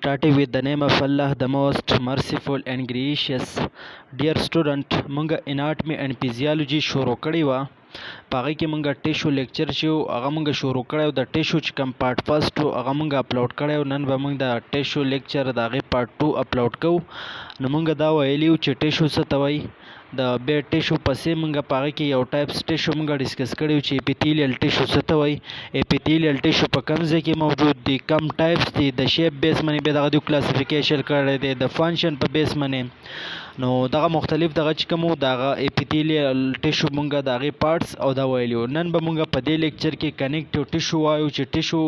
starting with the name of Allah, the most merciful and gracious. Dear student, مونږ anatomy and physiology شروع کړی و. په هغې کې مونږ ټیشو لیکچر چې و هغه مونږ شروع کړی و. د ټیشو چې کوم پارټ فسټ و هغه مونږ اپلوډ کړی و. نن به مونږ د ټیشو لیکچر د هغې پارټ 2 اپلوډ کوو. نو مونږ دا ویلي وو چې ټیشو څه ته وایي. د بیا ټیشو پسې مونږ په هغې کې یو ټایپس ټیشو مونږ ډسکس کړی و چې اپیتیلیل ټیشو څه ته وایي. اپیتیلیل ټیشو په کوم ځای کې موجود دي، کم ټایپس دي، د شیپ بیس باندې بیا دغه دوی کلاسیفیکیشن کړی دی، د فنکشن په بیس باندې. نو دغه مختلف دغه چې کوم و دغه اپیتیلیل ټیشو مونږ د هغې پارټس او دا ویلي وو. نن به مونږ په دې لیکچر کې کنیکټیو ټیشو وایو چې ټیشو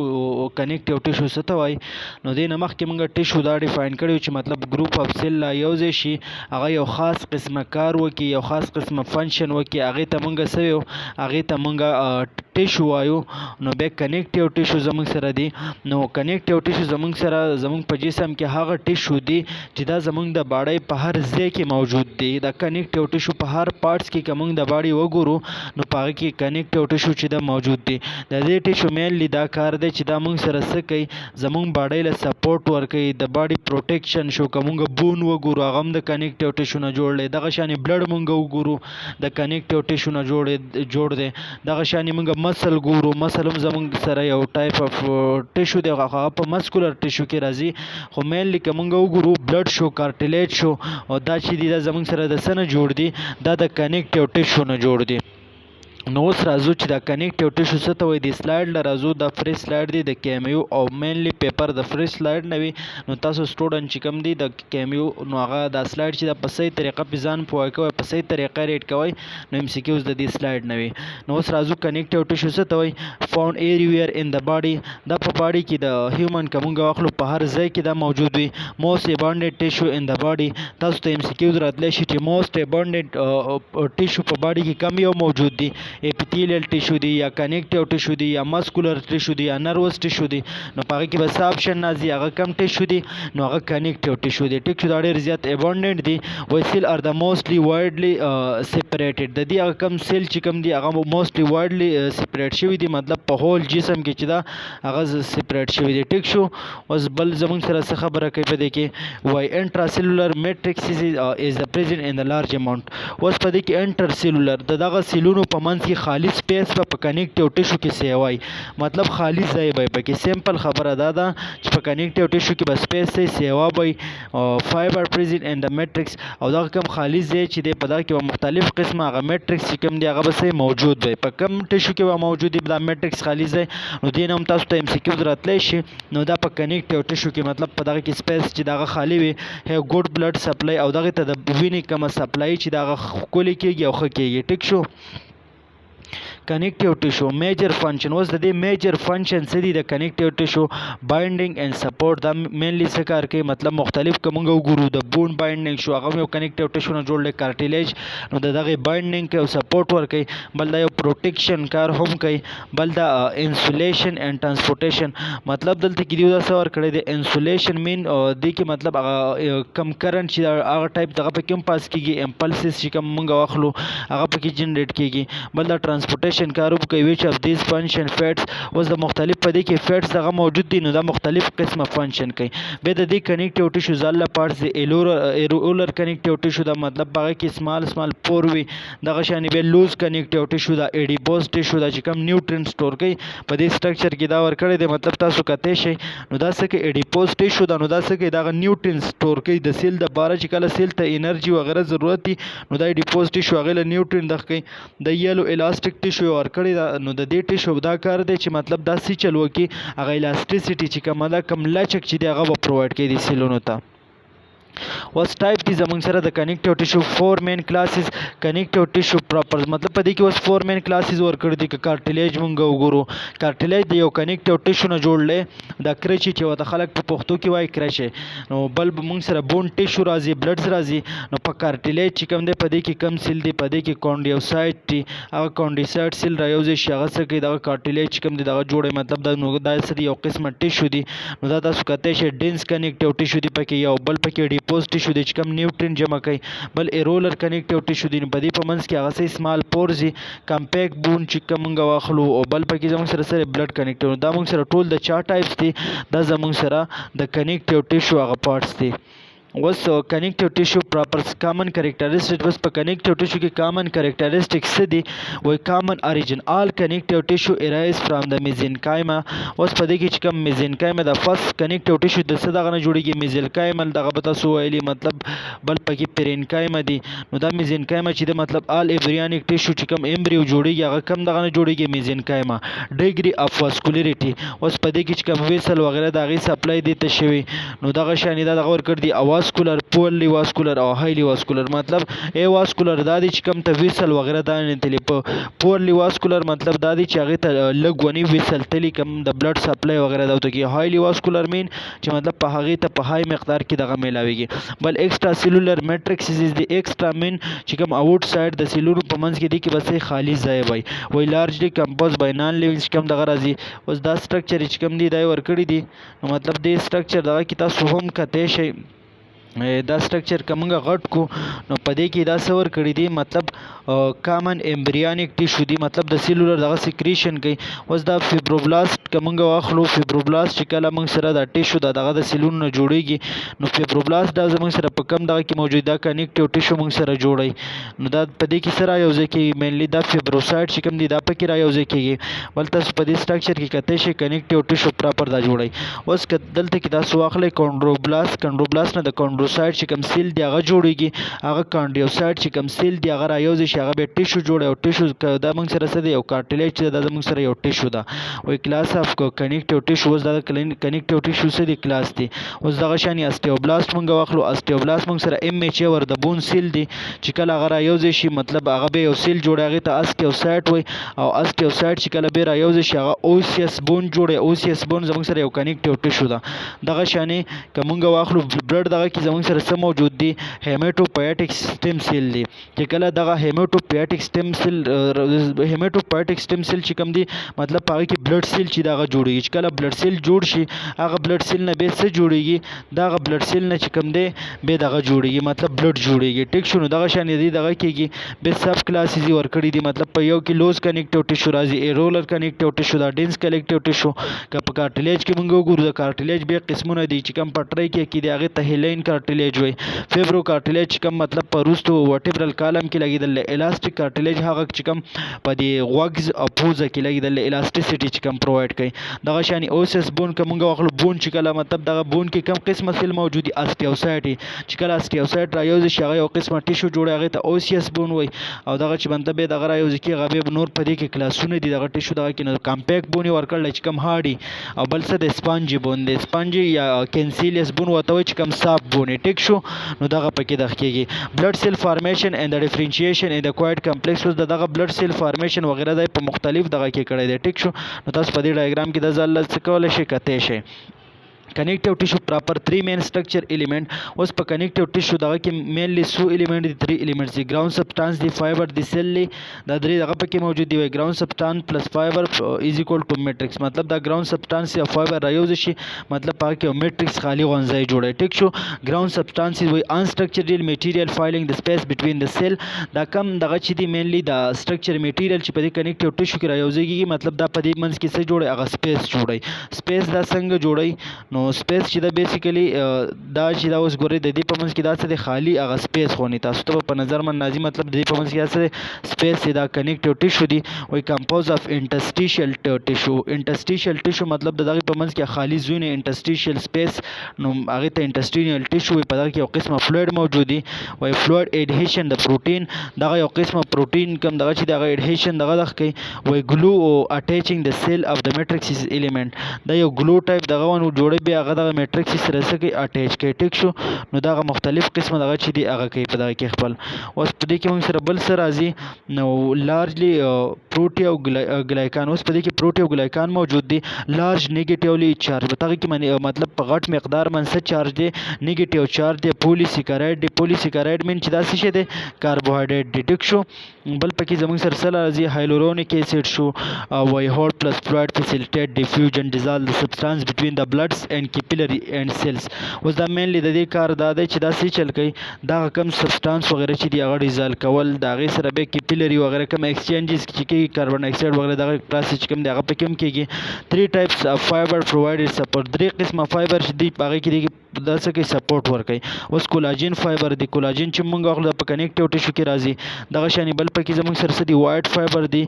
کنیکټیو ټیشو څه ته وایي. نو دې نه مخکې مونږ ټیشو دا ډیفاین کړی و چې مطلب ګروپ اف سیل لا یو ځای شي، هغه یو خاص قسمه کار وکړي، یو خاص قسمه فنکشن وکړي، هغې ته مونږ څه وایو، هغې ته مونږ ټیشو وایو. نو بیا کنیکټیو ټیشو زمونږ سره دی. نو کنیکټیو ټیشو زمونږ سره زمونږ په جسم کې هغه ټیشو دی چې دا زمونږ د باډۍ په هر ځای کې موجود دی. د کنیکټیو ټیشو په هر پارټس کې که موږ د باډۍ وګورو نو په هغې کې کنیکټیو ټیشو چې دا موجود دی. د دې ټیشو مینلی دا کار دی چې دا موږ سره څه کوي، زمونږ باډۍ له سپورټ ورکوي، د باډۍ پروټیکشن شو. که موږ بون وګورو هغه هم د کنیکټیو ټیشو نه جوړ دی. دغه شانې بلډ موږ وګورو د کنیکټیو ټیشو نه جوړ دی. دغه شانې موږ مسل ګورو، مسل هم زمونږ سره یو ټایپ اف ټیشو دی، هغه په مسکولر ټیشو کې راځي. خو مینلی که موږ وګورو بلډ شو، کارټیلیج شو، او دا چې دی دا زمونږ سره د څه نه جوړ دي، دا د کنیکټیو ټیشو نه جوړ دي. نو اوس راځو چې دا کنیکټیو ټیشو څه ته وایي. د سلایډ له راځو، دا فری سلایډ دی د کیمیو او مینلی پیپر د فری سلایډ نه وي. نو تاسو سټوډنټ چې کوم دی د کیمیو نو هغه دا سلایډ چې دا په صحیح طریقه پې ځان پوهه کوئ، په صحیح طریقه ریډ کوئ، نو ایم سی کیوز د دې سلایډ نه وي. نو اوس راځو کنیکټیو ټیشو څه ته وایي. فاوند ایوریویر ان د باډي، دا په باډي کې د هیومن که مونږ واخلو په هر ځای کې دا موجود وي. موست ابانډنټ ټیشو ان د باډي، تاسو ته ایم سی کیوز راتلی شي چې موست ابانډنټ ټیشو په باډي کې کم یو موجود دي، اپیتیلیل ټیشو دی یا کنیکټیو ټیشو دی یا مسکولر ټیشو دی یا نروس ټیشو دی. نو په هغې کې به څه آپشن راځي، هغه کم ټیشو دی، نو هغه کنیکټیو ټیشو دی. ټیک شو، دا ډېر زیات ابانډنټ دی. وایي سیل آر د موسټلی وایډلی سپریټډ، د دې هغه کم سیل چې کوم دی هغه موسټلی وایډلی سپریټ شوي دي، مطلب په هول جسم کې چې دا هغه سپریټ شوي دي. ټیک شو. اوس بل زمونږ سره څه خبره کوي په دې کې، وایي انټرا سیلولر میټرکس از د پریزنټ ان د لارج اماونټ. اوس په دې کې انټر سیلولر د دغه سیلونو په منځ کې خالي سپیس په کنیکټیو ټیشو کې سیوای، مطلب خالی ځای به پکې. سیمپل خبره دا ده چې په کنیکټیو ټیشو کې به سپیس سیوا وي، فایبر پریزنټ ان د میټرکس، او دا کوم خالی ځای چې دی په دا کې به مختلف قسمه هغه میټرکس چې کوم دی هغه به موجود وي. په کوم ټیشو کې به موجود وي دا میټرکس خالی ځای. نو دې نه هم تاسو ته ایم سی کیوز راتلی شي. نو دا په کنیکټیو ټیشو کې مطلب په دغه کې سپیس چې دغه خالی وي، هی ګوډ بلډ سپلای، او دغه ته د وینې کومه سپلای چې دغه ښکلې کېږي او ښه کېږي. ټیک شو. کنیکټیو ټیشو میجر فنکشن. اوس د دې میجر فنکشن څه دي د کنیکټیو ټیشو؟ بایندینګ اینډ سپورټ. دا مینلی څه کار کوي، مطلب مختلف که موږ وګورو د بون بایندینګ شو، هغه یو کنیکټیو ټیشو نه جوړ دی. کارټیلیج نو د دغې بایندینګ کوي او سپورټ ورکوي. بل دا یو پروټیکشن کار هم کوي. بل دا انسولیشن اینډ ټرانسپورټیشن، مطلب دلته کې دیو دا څه ورکړی دی، انسولیشن مین دې کې مطلب هغه کم کرنټ چې هغه ټایپ دغه پکې هم پاس کېږي، امپلسز چې کوم موږ واخلو هغه پکې جنریټ کېږي. بل دا ټرانسپورټیشن کار کوي. ویچ اف دیز فنکشن فیټس، اوس د مختلف په دې کې فیټس دغه موجود دي، نو دا مختلف قسمه فنکشن کوي. بیا د دې کنیکټیو ټیشو ځاله پارټس دی. ایرولر کنیکټیو ټیشو دا مطلب هغه کې سمال پور وي. دغه شانې بیا لوز کنیکټیو ټیشو دا ایډیپوز ټیشو دا چې کوم نیوټرین سټور کوي په دې سټرکچر کې دا ورکړی دی. مطلب تاسو کتی شئ نو دا څه کوي، ایډیپوز ټیشو دا، نو دا څه کوي، دغه نیوټرین سټور کوي د سیل دپاره چې کله سیل ته انرژي وغیره ضرورت دي، نو دا ایډیپوز ټیشو هغې له نیوټرین دغه کوي. د یلو الاسټیک ټیشو یې ورکړی دا، نو د دې ټیشو دا کار دی چې مطلب دا سی چل وکړي، هغه الاسټیسیټي چې کومه ده، کوم لچک چې دی هغه به پرووایډ کوي دې سیلونو ته. اوس ټایپ دي زمونږ سره د کنیکټیو ټیشو 4 مین کلاسز. کنیکټیو ټیشو پراپرز، مطلب په دې کې اوس 4 مین کلاسز ورکړي دي. که کارټیلیج مونږ وګورو، کارټیلیج د یو کنیکټیو ټیشو نه جوړ دی. دا کرچي چې ورته خلک په پښتو کې وایي کرچی. نو بل مونږ سره بون ټیشو راځي، بلډز راځي. نو په کارټیلیج چې کوم دی په دې کې کم سیل دی، په دې کې کونډیوسایټ دي، هغه کونډیوسایټ سیل رایوځي شي، هغه څه کوي دغه کارټیلیج چې کوم دی دغه جوړوي، مطلب دا نو دا څه دی، یو قسمه ټیشو دی. نو دا تاسو کتی شئ ډینس کنیکټیو ټیشو دی پکې، یو بل پکې اډیپوز ټیشو دی چې کوم نیوټرین جمع کوي. بل ایرولر کنیکټیو ټیشو دی په دې په منځ کې هغه سي سمال پورز کمپیکټ بون چې کوم موږ واخلو او بل پکې زموږ سره بلډ کنیکټیو. دا موږ سره ټول د چا ټایپس دي دا زموږ سره د کنیکټیو ټیشو هغه پارټس دي. اوس کنیکټیو ټیشو پراپرز کامن کریکټریسټکس. بس په کنیکټیو ټیشو کې کامن کریکټریسټکس څه دي وای کامن اوریجن آل کنیکټیو ټیشو ارایز فرام د میزنکایما. اوس په دې کې چې کوم میزنکایما د فرست کنیکټیو ټیشو د څه دغه نه جوړیږي میزنکایمل دغه به تاسو ویلي مطلب بل پکې پرینکایما دي. نو دا میزنکایما چې د مطلب آل ایمبریونیک ټیشو چې کوم ایمبریو جوړیږي هغه کم دغه نه جوړیږي میزنکایما. ډیګري اف واسکولیریټي. اوس په دې کې چې کوم ویسل وغیرہ د هغې سپلای دی ته شوي نو دغه شانې دا دغه ورکړ دي واسکولر پورلی واسکولر او هایلی واسکولر. مطلب ای واسکولر دا دی چې کوم ته ویسل وغیرہ دا نه تلي. په پورلی واسکولر مطلب دا دی چې هغې ته لږ ونی ویسل تلي کوم د بلډ سپلای وغیرہ دا ورته کېږي. هایلی واسکولر مین چې مطلب په هغې ته په های مقدار کې دغه میلاویږي. بل ایکسټرا سیلولر میټرکس از دی ایکسټرا مین چې کوم آوټ سایډ د سیلونو په منځ کې دی کې بس خالی ځای وای لارجلی کمپوز بای نان لیوینګ چې کوم دغه راځي. اوس دا سټرکچر چې کوم دی دا یې ورکړي دي مطلب دې سټرکچر دغه کې تاسو هم کتی شئ. دا سټرکچر که موږ غټ کو نو په دې کې دا څه ورکړي دي مطلب کامن ایمبریونیک ټیشو دی مطلب د سیلولر دغه سیکریشن کوي. اوس دا فیبروبلاست که موږ واخلو فیبروبلاست چې کله موږ سره دا ټیشو دا دغه د سیلونو نه جوړیږي نو فیبروبلاست دا زموږ سره په کم دغه کې موجود دا کنیکټیو ټیشو موږ سره جوړوي. نو دا په دې کې سره یوځای کېږي مینلی دا فیبروسایډ چې کوم دی دا پکې را یوځای کېږي. بل تاسو په دې سټرکچر کې کتی شئ کنیکټیو ټیشو پراپر دا جوړوي. اوس که دلته کې تاسو واخلئ کونډروبلاست نه د کونډروسایډ چې کوم سیل دی هغه جوړیږي هغه کانډیوسایډ چې کوم سیل دی هغه رایوځي شي هغه بیا ټیشو جوړوي او ټیشو دا موږ سره څه دی یو کارټلیج چې دا زموږ سره یو ټیشو ده وایي کلاس اف کنیکټیو ټیشو. اوس دا کنیکټیو ټیشو څه دی کلاس دی. اوس دغه شان اسټیوبلاست موږ واخلو اسټیوبلاست موږ سره ایم ایچ ور د بون سیل دی چې کله هغه رایوځي شي مطلب هغه به یو سیل جوړي هغې ته اسټیوسایډ وایي او اسټیوسایډ چې کله به رایوځي شي هغه اوسیس بون جوړي. اوسیس بون زموږ سره یو کنیکټیو ټیشو ده. دغه شانې که موږ واخلو بلډ دغه کې زموږ سره څه موجود دی هیماټوپایټیک سټیم سیل دی چې کله دغه هیماټوپایټیک سټیم سیل چې کوم دی مطلب په هغې کې بلډ سیل چې دغه جوړیږي چې کله بلډ سیل جوړ شي هغه بلډ سیل نه بیا څه جوړیږي دغه بلډ سیل نه چې کوم دی بیا دغه جوړیږي مطلب بلډ جوړیږي. ټیک شو. نو دغه شان دی دغه کېږي بیا سب کلاسز یې ورکړي دي مطلب په یو کې لوز کنیکټیو ټیشو راځي ایرولر کنیکټیو ټیشو دا ډینس کنیکټیو ټیشو. که په کارټلیج کې موږ وګورو د کارټلیج بیا قسمونه دي چې کوم پټرۍ کې دی هغې ته هیلین کارټلیج وایي. فیبرو کارټلیج چې کوم مطلب په وروستو ورټیبرل کالم کې لګېدل. الاسټیک کارټلیج هغه چې کوم په دې غوږ او پوزه کې لګېدل الاسټیسټي چې کوم پرووایډ کوي. دغه شانې اوسس بون که موږ واخلو بون چې کله مطلب دغه بون کې کوم قسمه سیل موجود دي اسټیوسایډ چې کله اسټیوسایډ رایوځي شي هغه یو قسمه ټیشو جوړوي هغې ته اوسیس بون وایي او دغه چې مطلب یې دغه رایوځي کېږي هغه بیا نور په دې کې کلاسونه دي دغه ټیشو دغه کې نو کمپیکټ بون یې ورکړلی چې کوم هاډي او بل څه د سپانجي بون دی سپانجي یا کینسیلیس بون ورته وایي چې کوم صاف بون یې. ټیک شو. نو دغه پکې دغه کېږي بلډ سیل فارمیشن اینډ د ډیفرینشیشن ان د کوایډ کمپلیکس. اوس دغه بلډ سیل فارمیشن وغیرہ دی په مختلف دغه کې کړی دی. ټیک شو. نو تاسو په دې ډایګرام کې د ځل څه کولی شئ کتی شئ. کنیکټیو ټیشو پراپر 3 مین سټرکچر ایلیمنٹ. اوس په کنیکټیو ټیشو دغه کې مینلی سو ایلیمنٹ دي 3 ایلیمنټس دي ګراوند سبسټانس دی فایبر دی سیل دی دا درې دغه پکې موجود دی. وایي ګراوند سبسټانس پلس فایبر از ایکوال ټو میټرکس مطلب دا ګراوند سبسټانس یا فایبر رایوځي شي مطلب په هغه کې یو میټرکس خالي غونځای جوړوي. ټیک شو. ګراوند سبسټانس وایي انسټرکچرډ میټیریل فایلینګ د سپیس بټوین د سیل دا کم دغه چې دی مینلی دا سټرکچر میټیریل چې په دې کنیکټیو ټیشو کې رایوځي کېږي مطلب دا په دې منځ کې څه جوړوي هغه سپیس جوړوي. سپیس دا څنګه جوړوي نو سپیس چې دا بیسیکلی دا چې دا اوس ګورئ د دې په منځ کې دا څه دی خالي هغه سپیس خونی تاسو ته په نظر من نازي مطلب د دې په منځ کې دا څه دی سپیس دا کنیکټیو ټیشو دی. وایي کمپوز اف انټرسټیشل ټیشو. انټرسټیشل ټیشو مطلب د دغې په منځ کې خالي ځایونه انټرسټیشل سپیس نو هغې ته انټرسټینیل ټیشو وایي. په دغه کې یو قسمه فلویډ موجود دی. وایي فلویډ ایډهیشن د پروټین دغه یو قسمه پروټین کوم دغه چې دغه ایډهیشن دغه کوي. وایي ګلو او اټیچینګ د سیل اف د میټرکس ایلیمنٹ دا یو ګلو ټایپ دغه ونه جوړوي بیا هغه دغه میټرکس سره څه کوي اټیچ کوي. ټیک شو. نو دغه مختلف قسمه دغه چې دی هغه کوي په دغه کې خپل. اوس په دې کې موږ سره بل څه راځي نو لارجلی پروټي او ګلایکان. اوس په دې کې پروټي او ګلایکان موجود دي لارج نیګیټیولی چارج. په دغه کې مطلب په غټ مقدار باندې څه چارج دی نیګیټیو چارج دی. پولیسیکراید دی. پولیسیکراید مین چې دا څه شی دی کاربوهایډریټ دی. ټیک شو. بل پکې زموږ سره څه راځي هایلورونیک ایسډ شو. وایي هولډ پلس فلویډ فیسیلیټیټ ډیفیوژن ډیزالو د سبسټانس بټوین د بلډس اینڈ کیپیلری اینڈ سیلز. اوس دا مینلی د دې کار دا دی چې دا څه چل کوي دغه کم سبسټانس وغیره چې دی هغه ډیزالو کول د هغې سره بیا کیپیلري وغیره کم ایکسچینجز چې کېږي کاربن ډای اکساید وغیره دغه پروسس چې کوم دی هغه پکې هم کېږي. 3 ټایپس اف فایبر پرووایډ سپورټ. 3 قسمه فایبر چې دی په هغې کې دی دا څه کوي سپورټ ورکوي. اوس کولاجین فایبر دی کولاجین چې موږ اخلو دا په کنیکټیو ټیشو کې راځي. دغه شانې بل پکې زموږ سره څه دی وایټ فایبر دی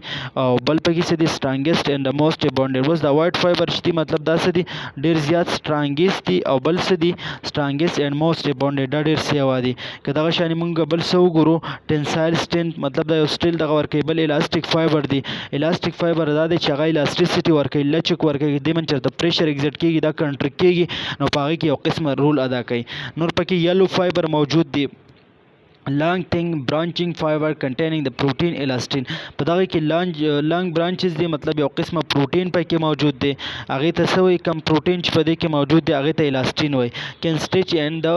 او بل پکې څه دی سټرانګسټ اینډ موسټ ابونډنټ. اوس دا وایټ فایبر چې دی مطلب دا څه دی ډېر زیات سټرانګسټ دی او بل څه دی سټرانګسټ اینډ موسټ ابونډنټ دا ډېر سیوا دی. که دغه شانې موږ بل څه وګورو ټینسایل سټینټ مطلب دا یو سټیل دغه ورکوي. بل الاسټیک فایبر دی الاسټیک فایبر دا دی چې هغه الاسټیسټي ورکوي لچک ورکوي دې من چېرته پریشر ایګزټ کېږي دا کنټریکټ کېږي نو په هغې کې یو قسمه رول ادا کوي. نور پکې یلو فایبر موجود دی لانګ تھنګ برانچینګ فایبر کنټینینګ د پروټین الاستین. په دغه کې لانګ برانچز دی مطلب یو قسمه پروټین پکې موجود دی هغې ته څه وایي کم پروټین چې په دې کې موجود دی هغې ته الاستین وایي. کین سټیچ اینډ د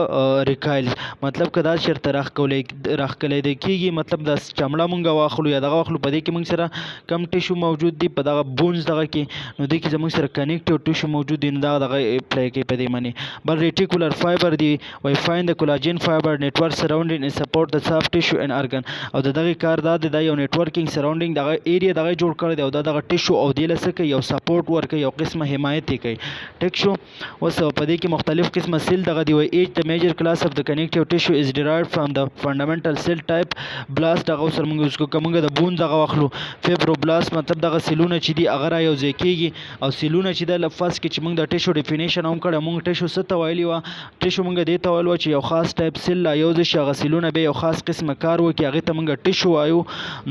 ریکایلز مطلب که دا چېرته راښکلی دی کېږي مطلب دا چمړه مونږ واخلو یا دغه واخلو په دې کې مونږ سره کم ټیشو موجود دی په دغه بونز دغه کې نو دې کې زموږ سره کنیکټیو ټیشو موجود دی نو دغه اپلای کوي په دې باندې. بل ریټیکولر فایبر دی وایي فاین د کولاجین فایبر نیټورک سراونډینګ سپورټ د سافټ ټیشو اینډ ارګن او د دغه کار دا دی دا یو نیټورکینګ سراونډینګ دغه ایریا دغه جوړ کړی دی او دا دغه ټیشو او دې له څه کوي یو سپورټ ورکوي یو قسمه حمایت یې کوي. ټیک شو. اوس په دې کې مختلف قسمه سیل دغه دی وایي ایچ د میجر کلاس اف د کنیکټیو ټیشو از ډیرایوډ فرام د فنډامنټل سیل ټایپ بلاست دغه سره موږ اوس که موږ د بون دغه واخلو فیبروبلاست مطلب دغه سیلونه چې دي هغه را یوځای کېږي او سیلونه چې د لفظ کې چې موږ د ټیشو ډیفینیشن هم کړی موږ ټیشو څه ته ویلي وه ټیشو موږ دې ته ویل وه چې یو خاص ټایپ سیل لا یوځای شي هغه سیلونه بیا یو خاص قسمه کار وکړي هغې ته موږ ټیشو وایو.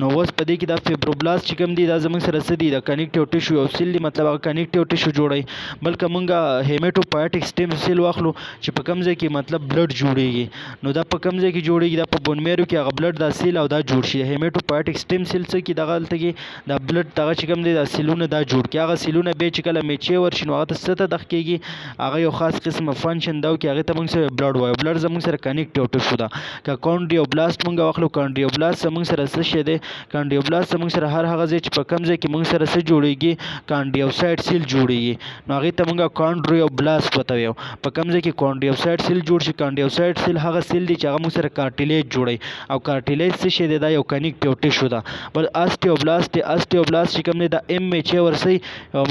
نو اوس په دې کې دا فیبروبلاست چې کوم دی دا زموږ سره څه دی د کنیکټیو ټیشو یو سیل دی مطلب هغه کنیکټیو ټیشو جوړوي. بلکې موږ هیمیټوپایټیک سټیم سیل واخلو چې په کوم ځای کې مطلب بلډ جوړیږي نو دا په کوم ځای کې جوړیږي دا په بون میرو کې هغه بلډ دا سیل او دا جوړ شي. هیمیټوپایټیک سټیم سیل څه کې دغه هلته کې دا بلډ دغه چې کوم دی دا سیلونه دا جوړ کړي هغه سیلونه بیا چې کله میچور شي نو هغه ته څه ته دغ کېږي هغه یو خاص قسمه فنکشن دا وکړي هغې ته موږ سره بلډ وایو. بلډ زموږ سره کنیکټیو ټیشو ده. که کانډریوبلاست موږ واخلو کانډریوبلاست زموږ سره څه شی دی کانډریوبلاست زموږ سره هر هغه ځای چې په کوم ځای کې موږ سره څه جوړیږي کانډریوسایډ سیل جوړیږي نو هغې ته موږ کانډریوبلاست ورته وایو. په کوم ځای کې کانډریوسایډ سیل جوړ شي کانډریوسایډ سیل هغه سیل دی چې هغه موږ سره کارټیلیج جوړوي او کارټیلیج څه شی دی دا یو کنیکټیو ټیشو ده. بل اسټیوبلاست دی اسټیوبلاست چې کوم دی دا ایم میچور سي